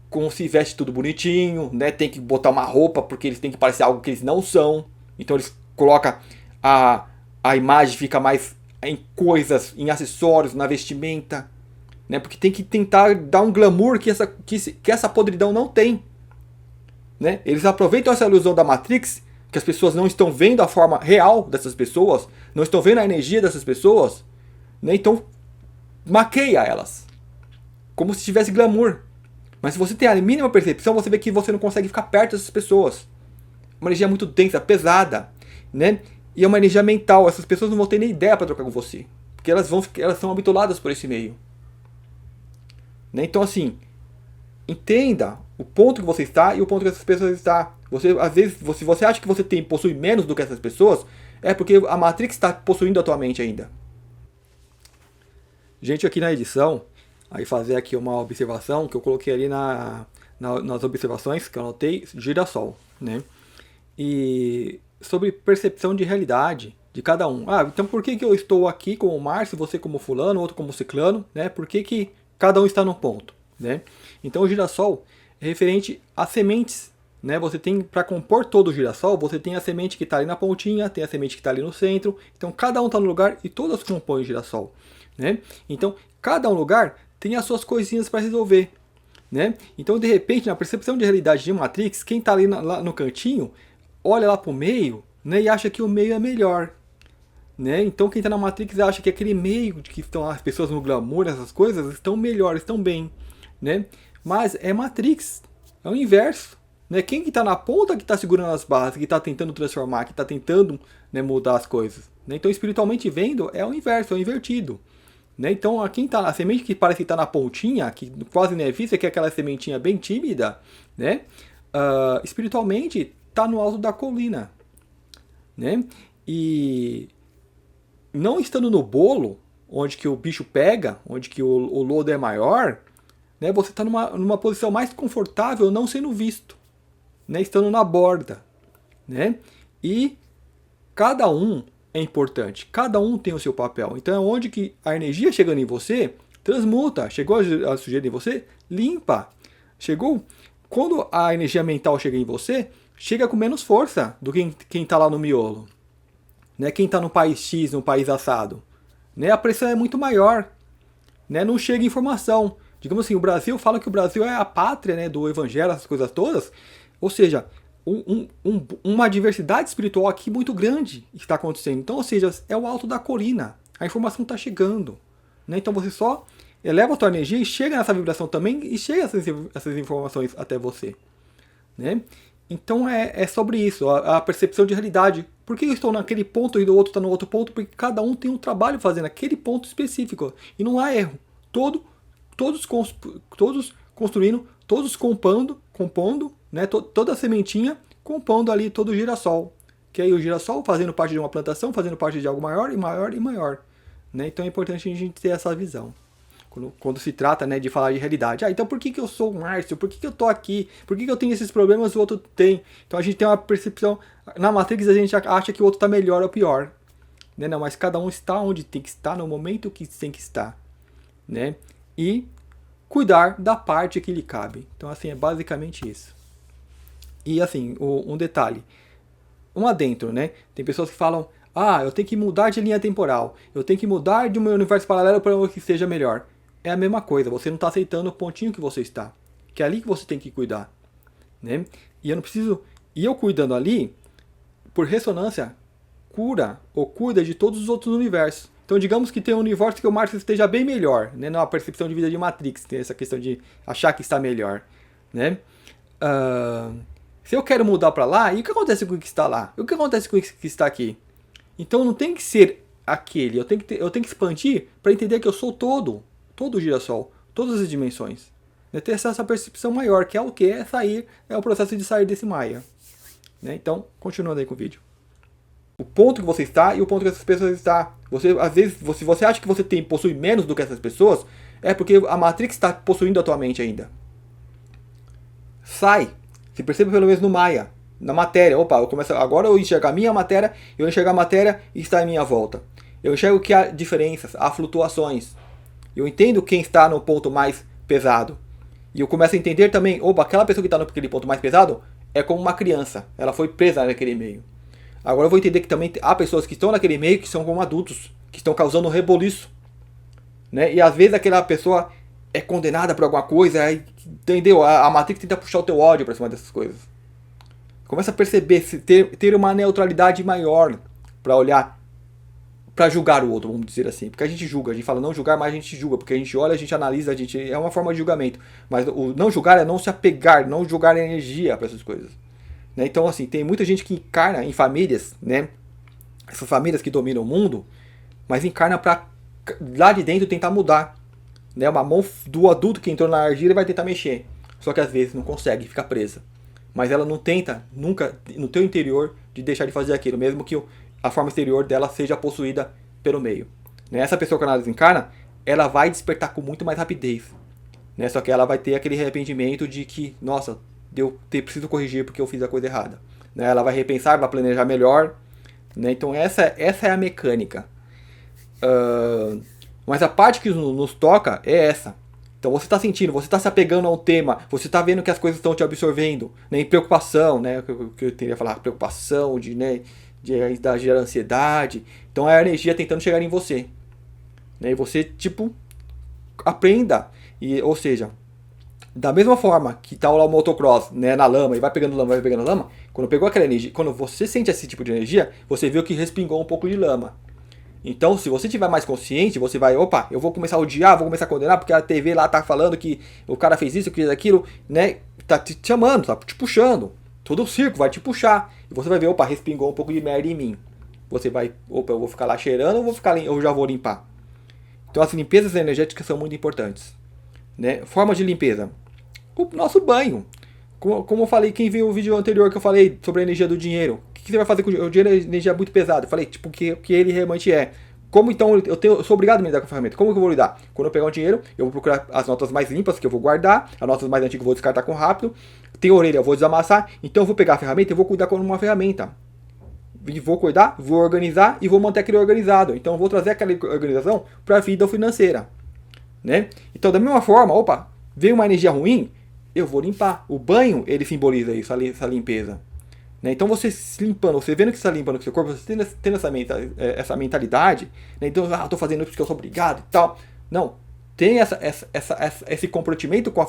como se veste tudo bonitinho, né? Tem que botar uma roupa porque eles têm que parecer algo que eles não são. Então eles colocam a imagem, fica mais em coisas, em acessórios, na vestimenta, né? Porque tem que tentar dar um glamour que essa podridão não tem. Né? Eles aproveitam essa ilusão da Matrix, que as pessoas não estão vendo a forma real dessas pessoas, não estão vendo a energia dessas pessoas, né? Então maqueia elas, como se tivesse glamour. Mas se você tem a mínima percepção, você vê que você não consegue ficar perto dessas pessoas. Uma energia muito densa, pesada, né? E é uma energia mental, essas pessoas não vão ter nem ideia para trocar com você, porque elas são habitoladas por esse meio. Né? Então assim, entenda o ponto que você está e o ponto que essas pessoas estão. Às vezes, se você acha que você possui menos do que essas pessoas, é porque a Matrix está possuindo a tua mente ainda. Gente, aqui na edição, aí fazer aqui uma observação que eu coloquei ali nas observações que eu anotei, girassol, né? E sobre percepção de realidade de cada um. Então por que eu estou aqui como o Márcio, você como fulano, outro como ciclano, né? Por que cada um está num ponto, né? Então o girassol é referente a sementes, né? Você tem, para compor todo o girassol, você tem a semente que está ali na pontinha, tem a semente que está ali no centro, então cada um está no lugar e todas compõem o girassol, né? Então cada um lugar tem as suas coisinhas para resolver, né? Então de repente na percepção de realidade de Matrix, quem está ali lá no cantinho olha lá para o meio, né, e acha que o meio é melhor, né? Então quem está na Matrix acha que aquele meio que estão as pessoas no glamour, essas coisas, estão melhores, estão bem, né? Mas é Matrix, é o inverso, né? Quem que está na ponta que está segurando as barras, que está tentando transformar, que está tentando, né, mudar as coisas, né? Então espiritualmente vendo é o inverso, é o invertido, né? Então a semente que parece que está na pontinha, que quase não é vista, que é aquela sementinha bem tímida, né? Espiritualmente está no alto da colina, né? E não estando no bolo, onde que o bicho pega, onde que o lodo é maior, né? Você está numa posição mais confortável, não sendo visto, né? Estando na borda, né? E cada um é importante, cada um tem o seu papel. Então é onde que a energia chegando em você transmuta, chegou a sujeira em você, limpa. Chegou, quando a energia mental chega em você, chega com menos força do que quem está lá no miolo, né? Quem está no país X, no país assado, né? A pressão é muito maior, né? Não chega informação. Digamos assim, o Brasil fala que o Brasil é a pátria, né, do evangelho, essas coisas todas. Ou seja, uma diversidade espiritual aqui muito grande está acontecendo. Então, ou seja, é o alto da colina. A informação está chegando, né? Então você só eleva a tua energia e chega nessa vibração também e chega essas informações até você, né? Então é sobre isso, a percepção de realidade. Por que eu estou naquele ponto e o outro está no outro ponto? Porque cada um tem um trabalho fazendo naquele ponto específico. E não há erro. Todos construindo, todos compondo, né? Toda a sementinha compondo ali todo o girassol. Que aí o girassol fazendo parte de uma plantação, fazendo parte de algo maior e maior e maior, né? Então é importante a gente ter essa visão. Quando se trata, né, de falar de realidade. Então por que eu sou o Márcio? Por que eu tô aqui? Por que eu tenho esses problemas e o outro tem? Então a gente tem uma percepção. Na Matrix a gente acha que o outro está melhor ou pior, né? Não, mas cada um está onde tem que estar, no momento que tem que estar, né? E cuidar da parte que lhe cabe. Então assim, é basicamente isso. E assim, um detalhe. Um adentro, né? Tem pessoas que falam, eu tenho que mudar de linha temporal. Eu tenho que mudar de um universo paralelo para um que seja melhor. É a mesma coisa, você não está aceitando o pontinho que você está. Que é ali que você tem que cuidar, né? E eu não preciso... E eu cuidando ali, por ressonância, cura ou cuida de todos os outros universos. Então digamos que tem um universo que o Márcio esteja bem melhor, né? Na percepção de vida de Matrix, tem essa questão de achar que está melhor, né? Se eu quero mudar para lá, e o que acontece com o que está lá? E o que acontece com o que está aqui? Então não tem que ser aquele, eu tenho que expandir para entender que eu sou todo o girassol, todas as dimensões. Ter essa percepção maior, que é o que? É o processo de sair desse Maia, né? Então, continuando aí com o vídeo. O ponto que você está e o ponto que essas pessoas estão. Às vezes, se você acha que você possui menos do que essas pessoas, é porque a Matrix está possuindo a tua mente ainda. Sai. Se perceba pelo menos no Maia, na matéria. Agora eu enxergo a minha matéria, eu enxergo a matéria e está em minha volta. Eu enxergo que há diferenças, há flutuações. Eu entendo quem está no ponto mais pesado. E eu começo a entender também, aquela pessoa que está naquele ponto mais pesado é como uma criança. Ela foi presa naquele meio. Agora eu vou entender que também há pessoas que estão naquele meio que são como adultos, que estão causando um reboliço, né? E às vezes aquela pessoa é condenada por alguma coisa, entendeu? A Matrix tenta puxar o teu ódio para cima dessas coisas. Começa a perceber, ter uma neutralidade maior para olhar, para julgar o outro, vamos dizer assim. Porque a gente julga, a gente fala não julgar, mas a gente julga. Porque a gente olha, a gente analisa, é uma forma de julgamento. Mas o não julgar é não se apegar, não jogar energia para essas coisas, né? Então assim, tem muita gente que encarna em famílias, né? Essas famílias que dominam o mundo, mas encarna para lá de dentro tentar mudar, né? Uma mão do adulto que entrou na argila vai tentar mexer. Só que às vezes não consegue, fica presa. Mas ela não tenta, nunca, no teu interior, de deixar de fazer aquilo, mesmo que a forma exterior dela seja possuída pelo meio, né? Essa pessoa que ela desencarna, ela vai despertar com muito mais rapidez. Né? Só que ela vai ter aquele arrependimento de que, nossa, preciso corrigir porque eu fiz a coisa errada. Né? Ela vai repensar, vai planejar melhor. Né? Então essa é a mecânica. Mas a parte que nos toca é essa. Então você está sentindo, você está se apegando a um tema, você está vendo que as coisas estão te absorvendo, né? Em preocupação, né? Que eu teria que falar, preocupação, da gerar ansiedade. Então é a energia tentando chegar em você. Né? E você, tipo, aprenda. Ou seja, da mesma forma que tá lá o motocross, né, na lama, e vai pegando lama, quando pegou aquela energia, quando você sente esse tipo de energia, você viu que respingou um pouco de lama. Então, se você tiver mais consciente, você vai, opa, eu vou começar a odiar, vou começar a condenar, porque a TV lá tá falando que o cara fez isso, fez aquilo, né, tá te chamando, tá te puxando. Todo o circo vai te puxar. E você vai ver, opa, respingou um pouco de merda em mim. Você vai, opa, eu vou ficar lá cheirando ou eu já vou limpar? Então, as limpezas energéticas são muito importantes. Né? Forma de limpeza. O nosso banho. Como eu falei, quem viu o vídeo anterior que eu falei sobre a energia do dinheiro, o que você vai fazer com o dinheiro? É energia muito pesada. Eu falei, tipo, o que ele realmente é. Como então eu sou obrigado a me lidar com a ferramenta? Como que eu vou lidar? Quando eu pegar um dinheiro, eu vou procurar as notas mais limpas que eu vou guardar, as notas mais antigas eu vou descartar com rápido, tem orelha, eu vou desamassar, então eu vou pegar a ferramenta e vou cuidar como uma ferramenta. E vou cuidar, vou organizar e vou manter aquilo organizado. Então eu vou trazer aquela organização para a vida financeira. Né? Então da mesma forma, opa, veio uma energia ruim, eu vou limpar. O banho, ele simboliza isso, essa limpeza. Né? Então você se limpando, você vendo que está limpando o seu corpo, você tendo essa mentalidade, né? Então, eu estou fazendo isso porque eu sou obrigado e tal. Não, tem esse comprometimento com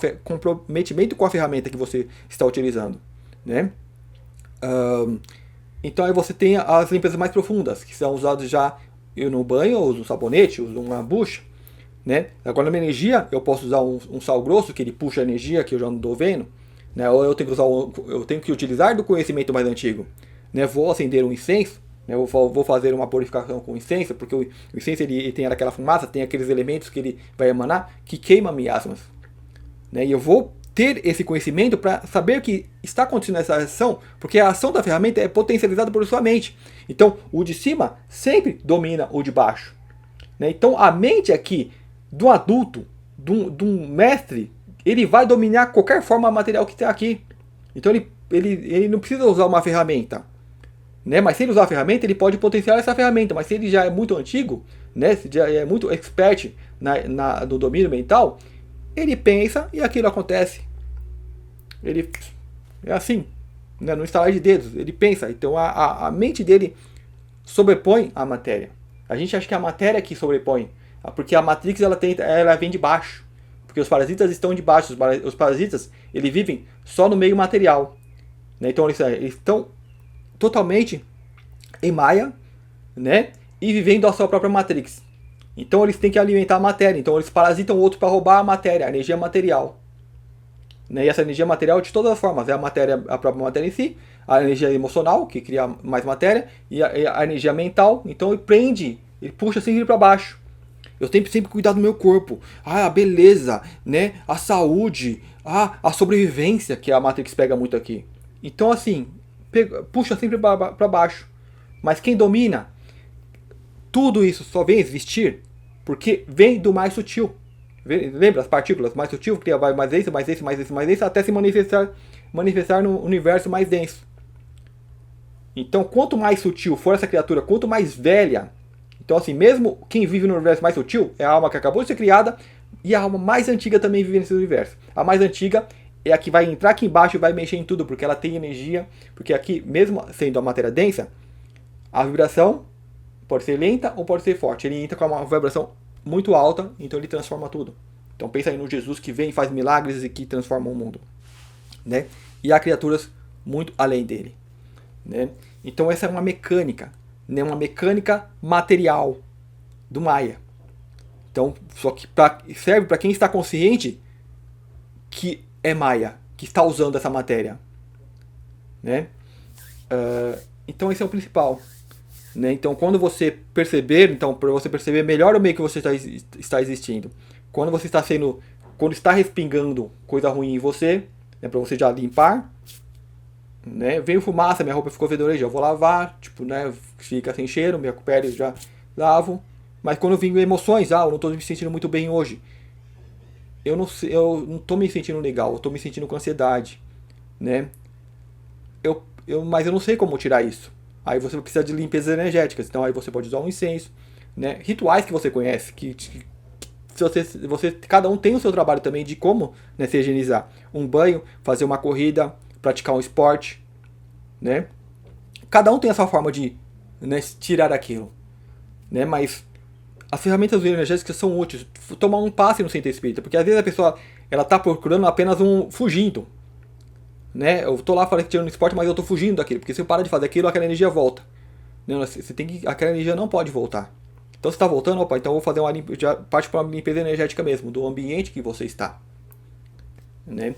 a ferramenta que você está utilizando. Né? Então aí você tem as limpezas mais profundas, que são usadas já eu no banho, eu uso um sabonete, eu uso uma bucha. Né? Agora na minha energia, eu posso usar um sal grosso, que ele puxa a energia que eu já não estou vendo. Né? Ou eu tenho que utilizar do conhecimento mais antigo. Né? Vou acender um incenso, né? Vou fazer uma purificação com incenso, porque o incenso ele tem aquela fumaça, tem aqueles elementos que ele vai emanar, que queima miasmas. Né? E eu vou ter esse conhecimento para saber que está acontecendo essa ação, porque a ação da ferramenta é potencializada por sua mente. Então, o de cima sempre domina o de baixo. Né? Então, a mente aqui do adulto, de um mestre, ele vai dominar qualquer forma material que está aqui. Então ele não precisa usar uma ferramenta. Né? Mas se ele usar a ferramenta, ele pode potencializar essa ferramenta. Mas se ele já é muito antigo, né? Se já é muito expert no domínio mental, ele pensa e aquilo acontece. Ele é assim, né? No estalar de dedos, ele pensa. Então a mente dele sobrepõe a matéria. A gente acha que é a matéria que sobrepõe. Porque a Matrix ela vem de baixo. Porque os parasitas estão de baixo. Os parasitas eles vivem só no meio material. Né? Então eles estão totalmente em Maia, né? E vivendo a sua própria Matrix. Então eles têm que alimentar a matéria. Então eles parasitam o outro para roubar a matéria, a energia material. Né? E essa energia material de todas as formas. É a própria matéria em si. A energia emocional, que cria mais matéria. E a energia mental. Então ele prende, ele puxa sempre para baixo. Eu tenho sempre cuidar do meu corpo. A beleza, né? A saúde, a sobrevivência, que a Matrix pega muito aqui. Então, assim, puxa sempre para baixo. Mas quem domina, tudo isso só vem existir porque vem do mais sutil. Lembra as partículas mais sutil? Cria mais esse, mais esse, mais esse, mais esse, até se manifestar no universo mais denso. Então, quanto mais sutil for essa criatura, quanto mais velha. Então, assim, mesmo quem vive no universo mais sutil é a alma que acabou de ser criada e a alma mais antiga também vive nesse universo. A mais antiga é a que vai entrar aqui embaixo e vai mexer em tudo, porque ela tem energia. Porque aqui, mesmo sendo a matéria densa, a vibração pode ser lenta ou pode ser forte. Ele entra com uma vibração muito alta, então ele transforma tudo. Então pensa aí no Jesus que vem, faz milagres e que transforma o mundo. Né? E há criaturas muito além dele. Né? Então essa é uma mecânica. Né, uma mecânica material do Maia. Então, só que serve para quem está consciente que é Maia, que está usando essa matéria. Né? Então, esse é o principal. Né? Então, quando você perceber, então, para você perceber melhor o meio que você está existindo, quando você está quando está respingando coisa ruim em você, né, para você já limpar. Né? Veio fumaça, minha roupa ficou fedorenta, já vou lavar, tipo, né? Fica sem cheiro, minha pele já lavo, Mas quando vem emoções, eu não estou me sentindo muito bem hoje. Eu não estou me sentindo legal, eu estou me sentindo com ansiedade, né? Mas eu não sei como tirar isso. Aí você precisa de limpezas energéticas. Então aí você pode usar um incenso, né? Rituais que você conhece, que se você cada um tem o seu trabalho também de como, né, se higienizar. Um banho, fazer uma corrida, praticar um esporte, né? Cada um tem a sua forma de, né, tirar aquilo, né? Mas as ferramentas energéticas são úteis. Tomar um passe no centro espírita, porque às vezes a pessoa ela tá procurando apenas fugindo, né? Eu tô lá falando que tirando esporte, mas eu tô fugindo daquilo, porque se eu parar de fazer aquilo, aquela energia volta. Né? Você tem que, aquela energia não pode voltar. Então você está voltando, opa, então eu vou fazer uma limpeza, parte para uma limpeza energética mesmo, do ambiente que você está. Né?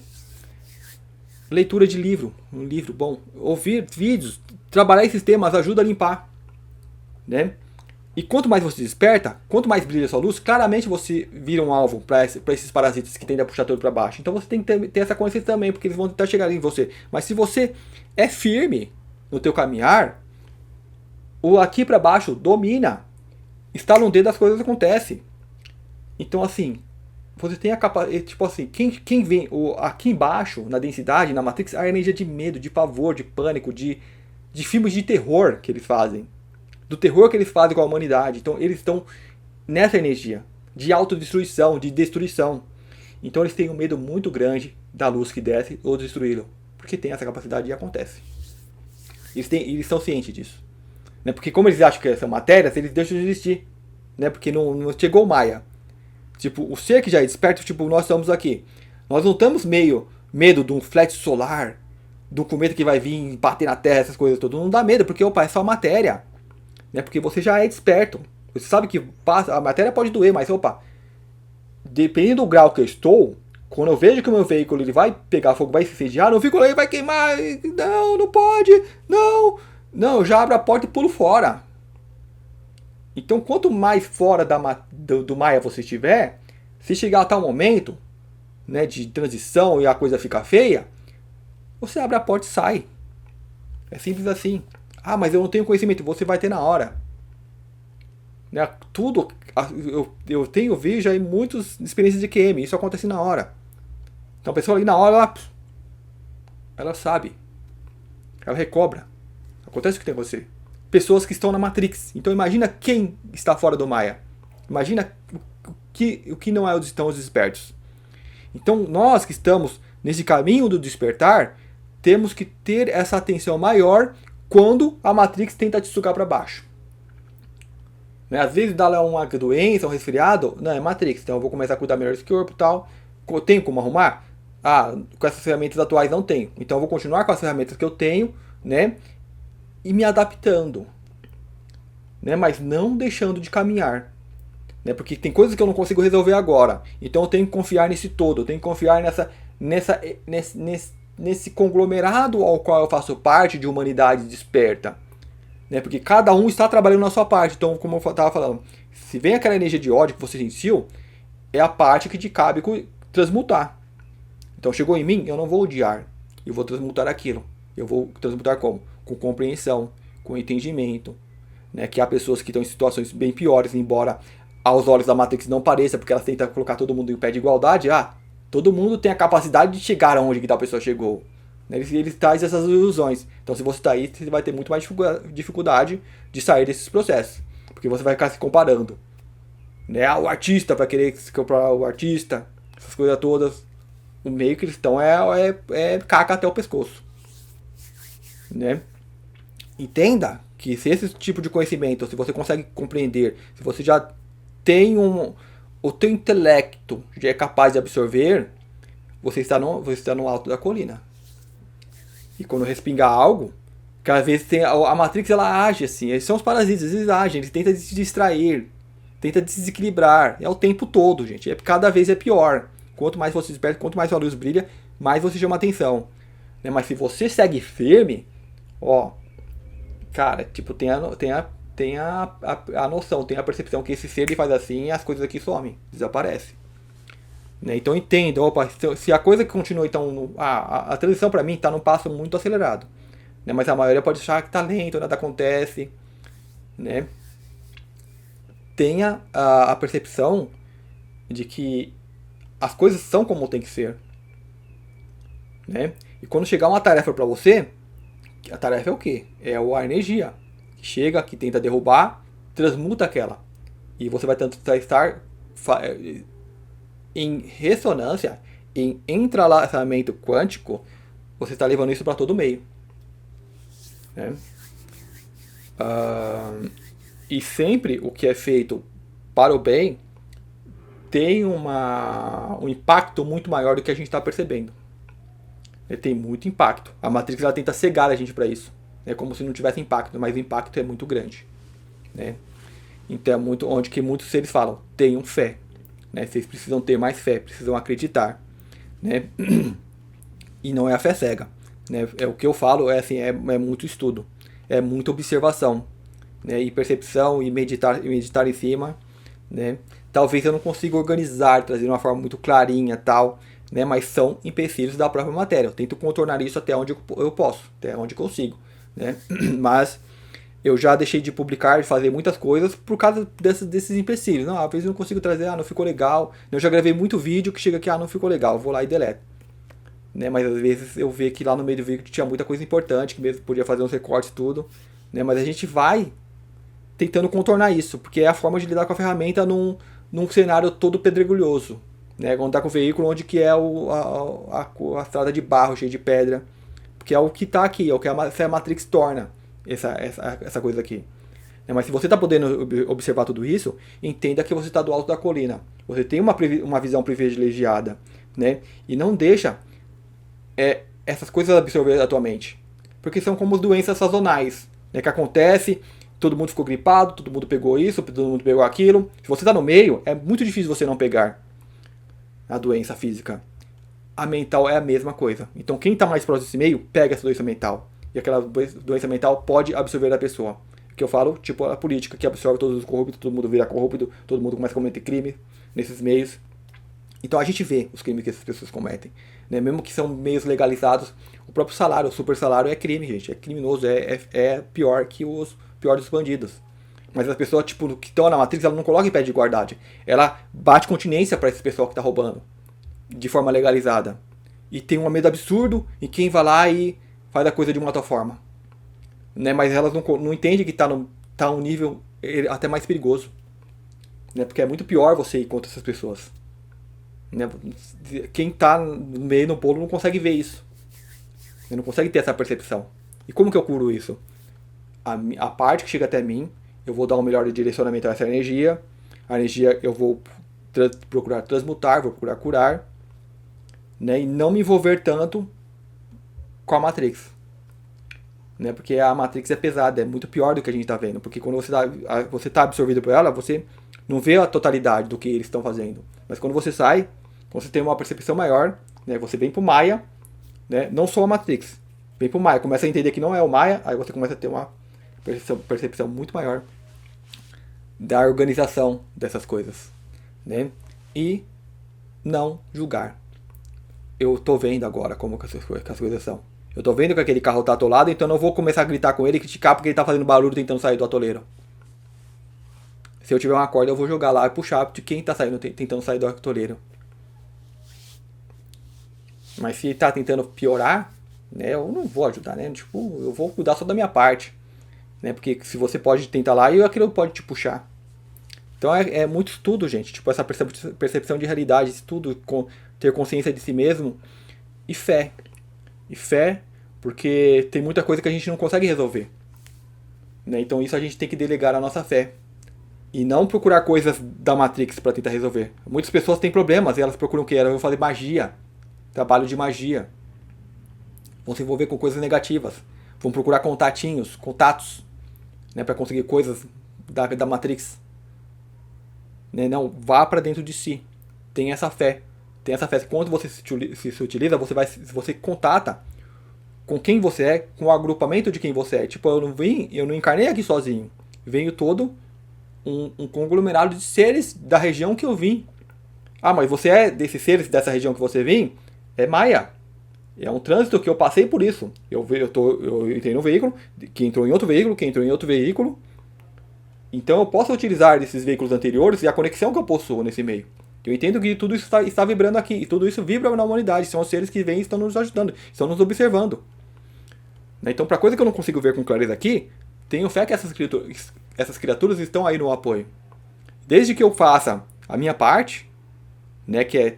Leitura de livro, um livro bom. Ouvir vídeos, trabalhar esses temas ajuda a limpar. Né? E quanto mais você desperta, quanto mais brilha a sua luz, claramente você vira um alvo para esses parasitas que tendem a puxar tudo para baixo. Então você tem que ter essa consciência também, porque eles vão tentar chegar em você. Mas se você é firme no teu caminhar, o aqui para baixo domina. Estala um dedo, as coisas acontecem. Então assim, você tem a capacidade, tipo assim, quem vem aqui embaixo, na densidade, na Matrix, a energia de medo, de pavor, de pânico, de filmes de terror que eles fazem. Do terror que eles fazem com a humanidade. Então eles estão nessa energia de autodestruição, de destruição. Então eles têm um medo muito grande da luz que desce ou destruí-lo. Porque tem essa capacidade e acontece. Eles são cientes disso. Né? Porque como eles acham que são matérias, eles deixam de existir. Né? Porque não chegou o Maia. Tipo, o ser que já é desperto, tipo, nós estamos aqui. Nós não estamos medo de um flash solar, do cometa que vai vir bater na Terra, essas coisas todas. Não dá medo, porque opa, é só matéria. Né? Porque você já é desperto. Você sabe que a matéria pode doer, mas opa, dependendo do grau que eu estou, quando eu vejo que o meu veículo ele vai pegar fogo, vai se incendiar, não fico lá e vai queimar. Não pode. Não, eu já abro a porta e pulo fora. Então, quanto mais fora do Maia você estiver, se chegar a tal momento, né, de transição e a coisa ficar feia, você abre a porta e sai. É simples assim. Mas eu não tenho conhecimento. Você vai ter na hora. Né? Tudo. Eu vi já em muitas experiências de QM. Isso acontece na hora. Então a pessoa ali na hora, ela sabe. Ela recobra. Acontece o que tem com você. Pessoas que estão na Matrix. Então imagina quem está fora do Maia. Imagina o que não estão os despertos. Então nós que estamos nesse caminho do despertar, temos que ter essa atenção maior quando a Matrix tenta te sugar para baixo. Né? Às vezes dá lá uma doença, um resfriado, não, é Matrix, então eu vou começar a cuidar melhor desse corpo e tal. Tem como arrumar? Com essas ferramentas atuais não tenho. Então eu vou continuar com as ferramentas que eu tenho, né? E me adaptando. Né? Mas não deixando de caminhar. Né? Porque tem coisas que eu não consigo resolver agora. Então eu tenho que confiar nesse todo, eu tenho que confiar nesse conglomerado ao qual eu faço parte de humanidade desperta. Né? Porque cada um está trabalhando na sua parte. Então, como eu estava falando, se vem aquela energia de ódio que você sentiu, é a parte que te cabe transmutar. Então, chegou em mim, eu não vou odiar. Eu vou transmutar aquilo. Eu vou transmutar como? Com compreensão, com entendimento. Né? Que há pessoas que estão em situações bem piores, embora aos olhos da Matrix não pareça, porque elas tentam colocar todo mundo em pé de igualdade. Todo mundo tem a capacidade de chegar aonde que tal pessoa chegou. Eles trazem essas ilusões. Então, se você está aí, você vai ter muito mais dificuldade de sair desses processos. Porque você vai ficar se comparando. Né? O artista, para querer se comparar o artista, essas coisas todas. O meio que eles estão é caca até o pescoço. Né? Entenda que se esse tipo de conhecimento, se você consegue compreender, se você já tem o teu intelecto já é capaz de absorver, você está no alto da colina. E quando respingar algo, que às vezes a Matrix ela age assim, eles são os parasitas, eles agem, eles tentam se distrair, tentam desequilibrar, é o tempo todo, gente, cada vez é pior. Quanto mais você desperta, quanto mais a luz brilha, mais você chama atenção. Né? Mas se você segue firme, cara, tipo, tem a noção, tem a percepção que esse ser ele faz assim e as coisas aqui somem, desaparecem. Né? Então entenda, se a coisa que continua, então, a transição para mim está num passo muito acelerado. Né? Mas a maioria pode achar que está lento, nada acontece. Né? tenha a percepção de que as coisas são como tem que ser, né? E quando chegar uma tarefa para você, a tarefa é o quê? É a energia que chega, que tenta derrubar, transmuta aquela. E você vai tentar estar em ressonância, em entrelaçamento quântico, você está levando isso para todo o meio, né? E sempre o que é feito para o bem tem um impacto muito maior do que a gente está percebendo. Ele tem muito impacto. A Matrix ela tenta cegar a gente para isso. É como se não tivesse impacto, mas o impacto é muito grande, né? Então é muito onde que muitos seres falam, tenham fé, né? Vocês precisam ter mais fé, precisam acreditar, né? E não é a fé cega, né? É o que eu falo, é assim, é muito estudo, é muita observação, né? E percepção e meditar em cima, né? Talvez eu não consiga organizar, trazer de uma forma muito clarinha, tal, né? Mas são empecilhos da própria matéria. Eu tento contornar isso até onde eu posso, até onde consigo, né? Mas eu já deixei de publicar, de fazer muitas coisas por causa desses empecilhos. Não, às vezes eu não consigo trazer, não ficou legal. Eu já gravei muito vídeo que chega aqui, não ficou legal, vou lá e deleto. Né? Mas às vezes eu vejo que lá no meio do vídeo tinha muita coisa importante, que mesmo podia fazer uns recortes e tudo. Né? Mas a gente vai tentando contornar isso, porque é a forma de lidar com a ferramenta num cenário todo pedregulhoso. Né? Quando tá com o veículo onde que é a estrada de barro, cheia de pedra. Porque é o que está aqui, é o que a Matrix torna essa coisa aqui. Mas se você está podendo observar tudo isso, entenda que você está do alto da colina. Você tem uma visão privilegiada, né? E não deixa essas coisas absorver a tua mente. Porque são como doenças sazonais, né? Que acontece, todo mundo ficou gripado, todo mundo pegou isso, todo mundo pegou aquilo. Se você está no meio, é muito difícil você não pegar a doença física. A mental é a mesma coisa. Então quem está mais próximo desse meio, pega essa doença mental. E aquela doença mental pode absorver a pessoa. Que eu falo, tipo a política, que absorve todos os corruptos, todo mundo vira corrupto, todo mundo começa a cometer crime nesses meios. Então a gente vê os crimes que essas pessoas cometem. Né? Mesmo que são meios legalizados, o próprio salário, o super salário é crime, gente. É criminoso, é pior que os piores bandidos. Mas as pessoas tipo, que estão na Matrix, ela não coloca em pé de igualdade. Ela bate continência para esse pessoal que está roubando de forma legalizada. E tem um medo absurdo em quem vai lá e faz a coisa de uma outra forma. Né? Mas elas não entendem que tá um nível até mais perigoso. Né? Porque é muito pior você ir contra essas pessoas. Né? Quem está no meio no polo não consegue ver isso. Não consegue ter essa percepção. E como que eu curo isso? A parte que chega até mim, eu vou dar um melhor direcionamento a essa energia. A energia eu vou procurar transmutar, vou procurar curar. Né? E não me envolver tanto com a Matrix. Né? Porque a Matrix é pesada, é muito pior do que a gente está vendo. Porque quando você tá absorvido por ela, você não vê a totalidade do que eles estão fazendo. Mas quando você sai, você tem uma percepção maior, né? Você vem pro Maia, né? Não só a Matrix, vem pro Maia, começa a entender que não é o Maia, aí você começa a ter uma percepção muito maior da organização dessas coisas. Né? E não julgar. Eu tô vendo agora como que as coisas são. Eu tô vendo que aquele carro tá atolado, então eu não vou começar a gritar com ele e criticar porque ele tá fazendo barulho tentando sair do atoleiro. Se eu tiver uma corda, eu vou jogar lá e puxar de quem tá tentando sair do atoleiro. Mas se tá tentando piorar, né, eu não vou ajudar, né? Tipo, eu vou cuidar só da minha parte. Né? Porque se você pode tentar lá, e aquilo pode te puxar. Então é muito estudo, gente. Tipo, essa percepção de realidade, estudo, ter consciência de si mesmo e fé. E fé, porque tem muita coisa que a gente não consegue resolver. Né? Então isso a gente tem que delegar a nossa fé. E não procurar coisas da Matrix para tentar resolver. Muitas pessoas têm problemas e elas procuram o quê? Elas vão fazer magia. Trabalho de magia. Vão se envolver com coisas negativas. Vão procurar contatos. Né, para conseguir coisas da Matrix. Né? Não, vá para dentro de si. Tem essa fé. Tem essa fé. Quando você se utiliza, você contata com quem você é, com o agrupamento de quem você é. Tipo, eu não encarnei aqui sozinho. Venho todo um conglomerado de seres da região que eu vim. Ah, mas você é desses seres dessa região que você vim? É Maia. É um trânsito que eu passei por isso. Eu entrei no veículo, que entrou em outro veículo, que entrou em outro veículo. Então eu posso utilizar esses veículos anteriores e a conexão que eu possuo nesse meio. Eu entendo que tudo isso está vibrando aqui, e tudo isso vibra na humanidade. São os seres que vêm e estão nos ajudando, estão nos observando. Então, para coisa que eu não consigo ver com clareza aqui, tenho fé que essas criaturas estão aí no apoio. Desde que eu faça a minha parte, né, que é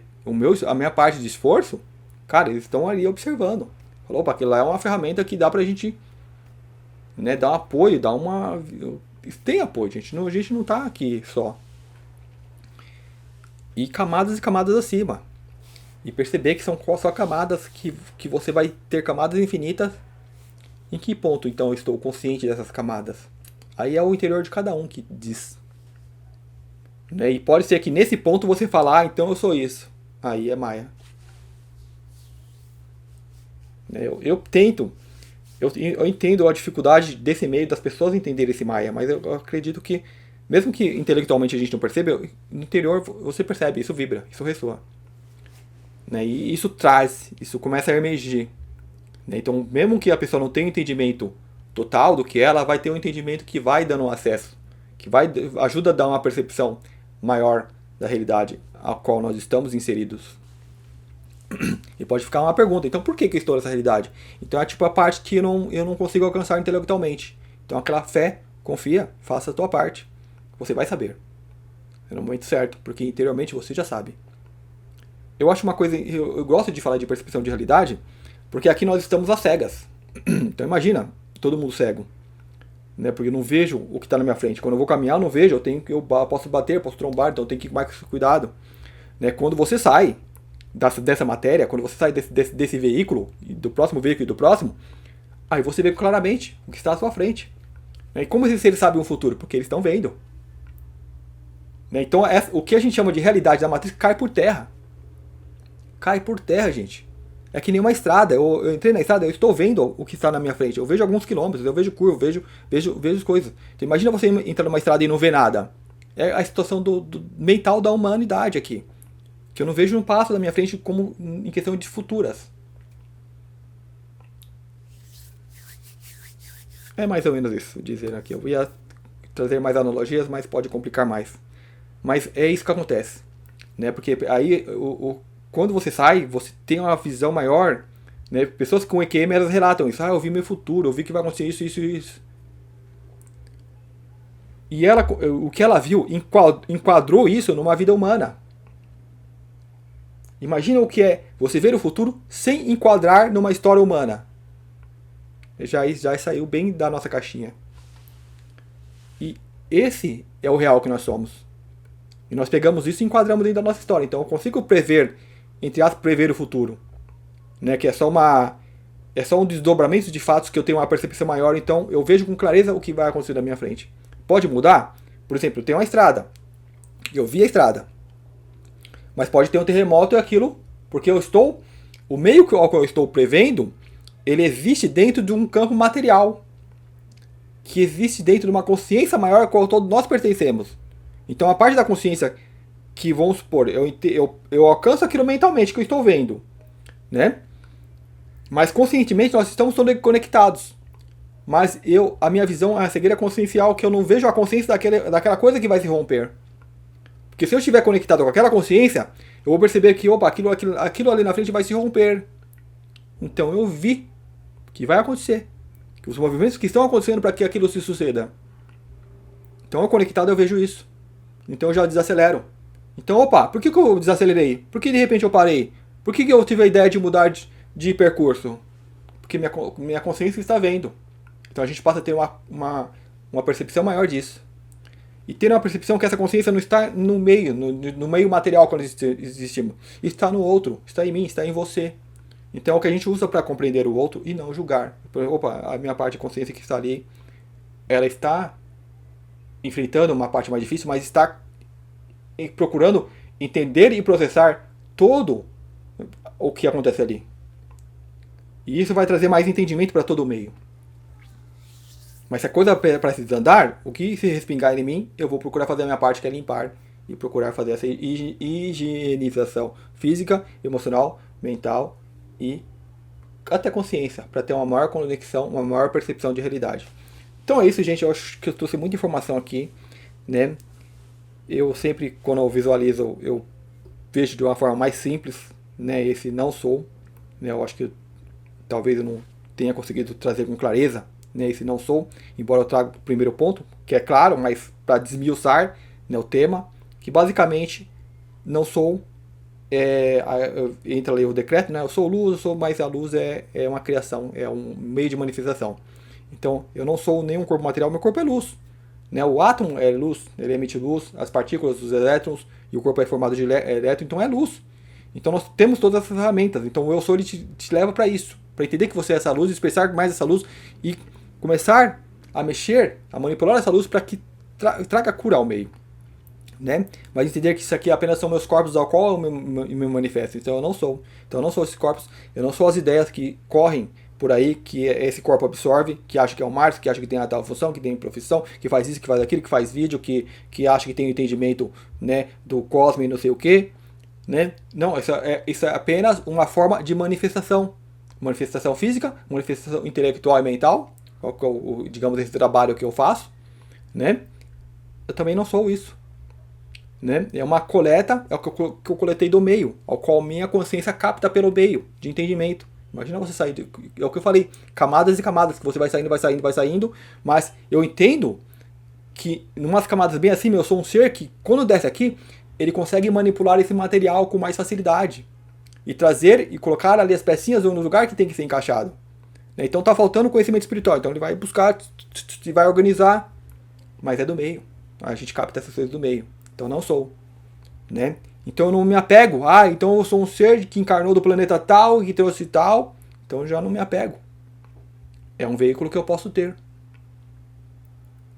a minha parte de esforço, cara, eles estão ali observando. Falou, opa, aquilo lá é uma ferramenta que dá pra gente, né, dar um apoio, dar uma... Tem apoio, a gente não tá aqui só. E camadas acima. E perceber que são só camadas, que você vai ter camadas infinitas. Em que ponto, então, eu estou consciente dessas camadas? Aí é o interior de cada um que diz. Né? E pode ser que nesse ponto você fale, ah, então eu sou isso. Aí é Maia. Eu entendo a dificuldade desse meio das pessoas entenderem esse Maia, mas eu acredito que, mesmo que intelectualmente a gente não perceba, no interior você percebe, isso vibra, isso ressoa. Né? E isso começa a emergir. Né? Então, mesmo que a pessoa não tenha um entendimento total do que é, ela vai ter um entendimento que vai dando um acesso, que ajuda a dar uma percepção maior da realidade a qual nós estamos inseridos. E pode ficar uma pergunta, então por que eu estou nessa realidade? Então é tipo a parte que eu não consigo alcançar intelectualmente. Então aquela fé, confia, faça a tua parte. Você vai saber. É no momento certo, porque interiormente você já sabe. Eu acho uma coisa, eu gosto de falar de percepção de realidade, porque aqui nós estamos às cegas. Então imagina, todo mundo cego. Né? Porque eu não vejo o que está na minha frente. Quando eu vou caminhar, eu não vejo, eu posso bater, posso trombar, então eu tenho que ir com mais cuidado. Né? Quando você sai dessa matéria, quando você sai desse veículo, do próximo veículo e do próximo, aí você vê claramente o que está à sua frente. Né? E como se eles sabem o futuro? Porque eles estão vendo. Né? Então o que a gente chama de realidade da matriz cai por terra. Cai por terra, gente. É que nem uma estrada. Eu entrei na estrada, eu estou vendo o que está na minha frente. Eu vejo alguns quilômetros, eu vejo curva, vejo coisas. Então imagina você entrar numa estrada e não ver nada. É a situação do mental da humanidade aqui. Que eu não vejo um passo da minha frente como em questão de futuras. É mais ou menos isso, dizer aqui. Eu ia trazer mais analogias, mas pode complicar mais. Mas é isso que acontece. Né? Porque aí, quando você sai, você tem uma visão maior. Né? Pessoas com EQM, elas relatam isso. Ah, eu vi meu futuro, eu vi que vai acontecer isso, isso e isso. E o que ela viu enquadrou isso numa vida humana. Imagina o que é você ver o futuro sem enquadrar numa história humana. Já saiu bem da nossa caixinha. E esse é o real que nós somos. E nós pegamos isso e enquadramos dentro da nossa história. Então eu consigo prever, entre aspas, prever o futuro. Né? Que é só um desdobramento de fatos que eu tenho uma percepção maior. Então eu vejo com clareza o que vai acontecer na minha frente. Pode mudar? Por exemplo, eu tenho uma estrada. Eu vi a estrada. Mas pode ter um terremoto e aquilo, porque o meio ao qual eu estou prevendo, ele existe dentro de um campo material, que existe dentro de uma consciência maior a qual todos nós pertencemos. Então a parte da consciência que, vamos supor, eu alcanço aquilo mentalmente que eu estou vendo, né? Mas conscientemente nós estamos todos conectados. Mas a minha visão é a cegueira consciencial, que eu não vejo a consciência daquela coisa que vai se romper. Porque se eu estiver conectado com aquela consciência, eu vou perceber que, opa, aquilo ali na frente vai se romper. Então eu vi que vai acontecer. Que os movimentos que estão acontecendo para que aquilo se suceda. Então eu conectado eu vejo isso. Então eu já desacelero. Então, opa, por que eu desacelerei? Por que de repente eu parei? Por que eu tive a ideia de mudar de percurso? Porque minha consciência está vendo. Então a gente passa a ter uma percepção maior disso. E ter uma percepção que essa consciência não está no meio material que nós existimos. Está no outro, está em mim, está em você. Então é o que a gente usa para compreender o outro e não julgar. Opa, a minha parte de consciência que está ali, ela está enfrentando uma parte mais difícil, mas está procurando entender e processar todo o que acontece ali. E isso vai trazer mais entendimento para todo o meio. Mas se a coisa para se desandar, o que se respingar em mim, eu vou procurar fazer a minha parte, que é limpar. E procurar fazer essa higienização física, emocional, mental e até consciência, para ter uma maior conexão, uma maior percepção de realidade. Então é isso, gente. Eu acho que eu trouxe muita informação aqui. né? Eu sempre, quando eu visualizo, eu vejo de uma forma mais simples, né? Esse não sou, né? Eu acho que talvez eu não tenha conseguido trazer com clareza, né? Esse não sou, embora eu traga o primeiro ponto, que é claro, mas para desmiuçar, né, o tema, que basicamente não sou, entra ali o decreto, né? Eu sou luz, eu sou, mas a luz é uma criação, é um meio de manifestação. Então, eu não sou nenhum corpo material, meu corpo é luz. Né? O átomo é luz, ele emite luz, as partículas, os elétrons, e o corpo é formado de elétron, então é luz. Então nós temos todas essas ferramentas. Então o eu sou, ele te leva para isso, para entender que você é essa luz, expressar mais essa luz e começar a mexer, a manipular essa luz para que traga cura ao meio. Né? Mas entender que isso aqui apenas são meus corpos ao qual eu me manifesto. Então eu não sou. Então eu não sou esses corpos, eu não sou as ideias que correm por aí, que esse corpo absorve, que acha que é o Marx, que acha que tem a tal função, que tem profissão, que faz isso, que faz aquilo, que faz vídeo, que acha que tem o entendimento, né, do cosmo e não sei o que. Né? Não, isso é apenas uma forma de manifestação. Manifestação física, manifestação intelectual e mental, digamos, esse trabalho que eu faço. Né? Eu também não sou isso. Né? É uma coleta, é o que eu coletei do meio, ao qual minha consciência capta pelo meio de entendimento. Imagina você sair, é o que eu falei, camadas e camadas, que você vai saindo, vai saindo, vai saindo, mas eu entendo que, em umas camadas bem acima, eu sou um ser que, quando desce aqui, ele consegue manipular esse material com mais facilidade. E trazer e colocar ali as pecinhas no lugar que tem que ser encaixado. Então tá faltando conhecimento espiritual, então ele vai buscar e vai organizar, mas é do meio. A gente capta essas coisas do meio. Então não sou. Né? Então eu não me apego. Então eu sou um ser que encarnou do planeta tal, que trouxe tal. Então eu já não me apego. É um veículo que eu posso ter.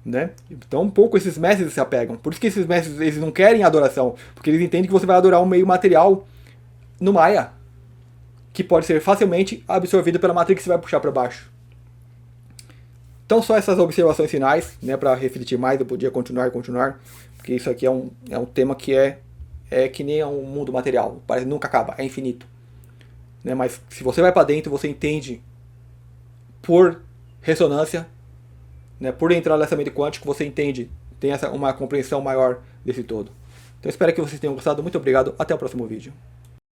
Né? Então um pouco esses mestres se apegam. Por isso que esses mestres eles não querem adoração. Porque eles entendem que você vai adorar um meio material no Maya. Que pode ser facilmente absorvido pela Matrix e vai puxar para baixo. Então só essas observações finais, né, para refletir mais. Eu podia continuar, porque isso aqui é um tema que é que nem um mundo material, parece que nunca acaba, é infinito. Né? Mas se você vai para dentro, você entende por ressonância, né, por entrelaçamento quântico, você entende, tem uma compreensão maior desse todo. Então espero que vocês tenham gostado, muito obrigado, até o próximo vídeo.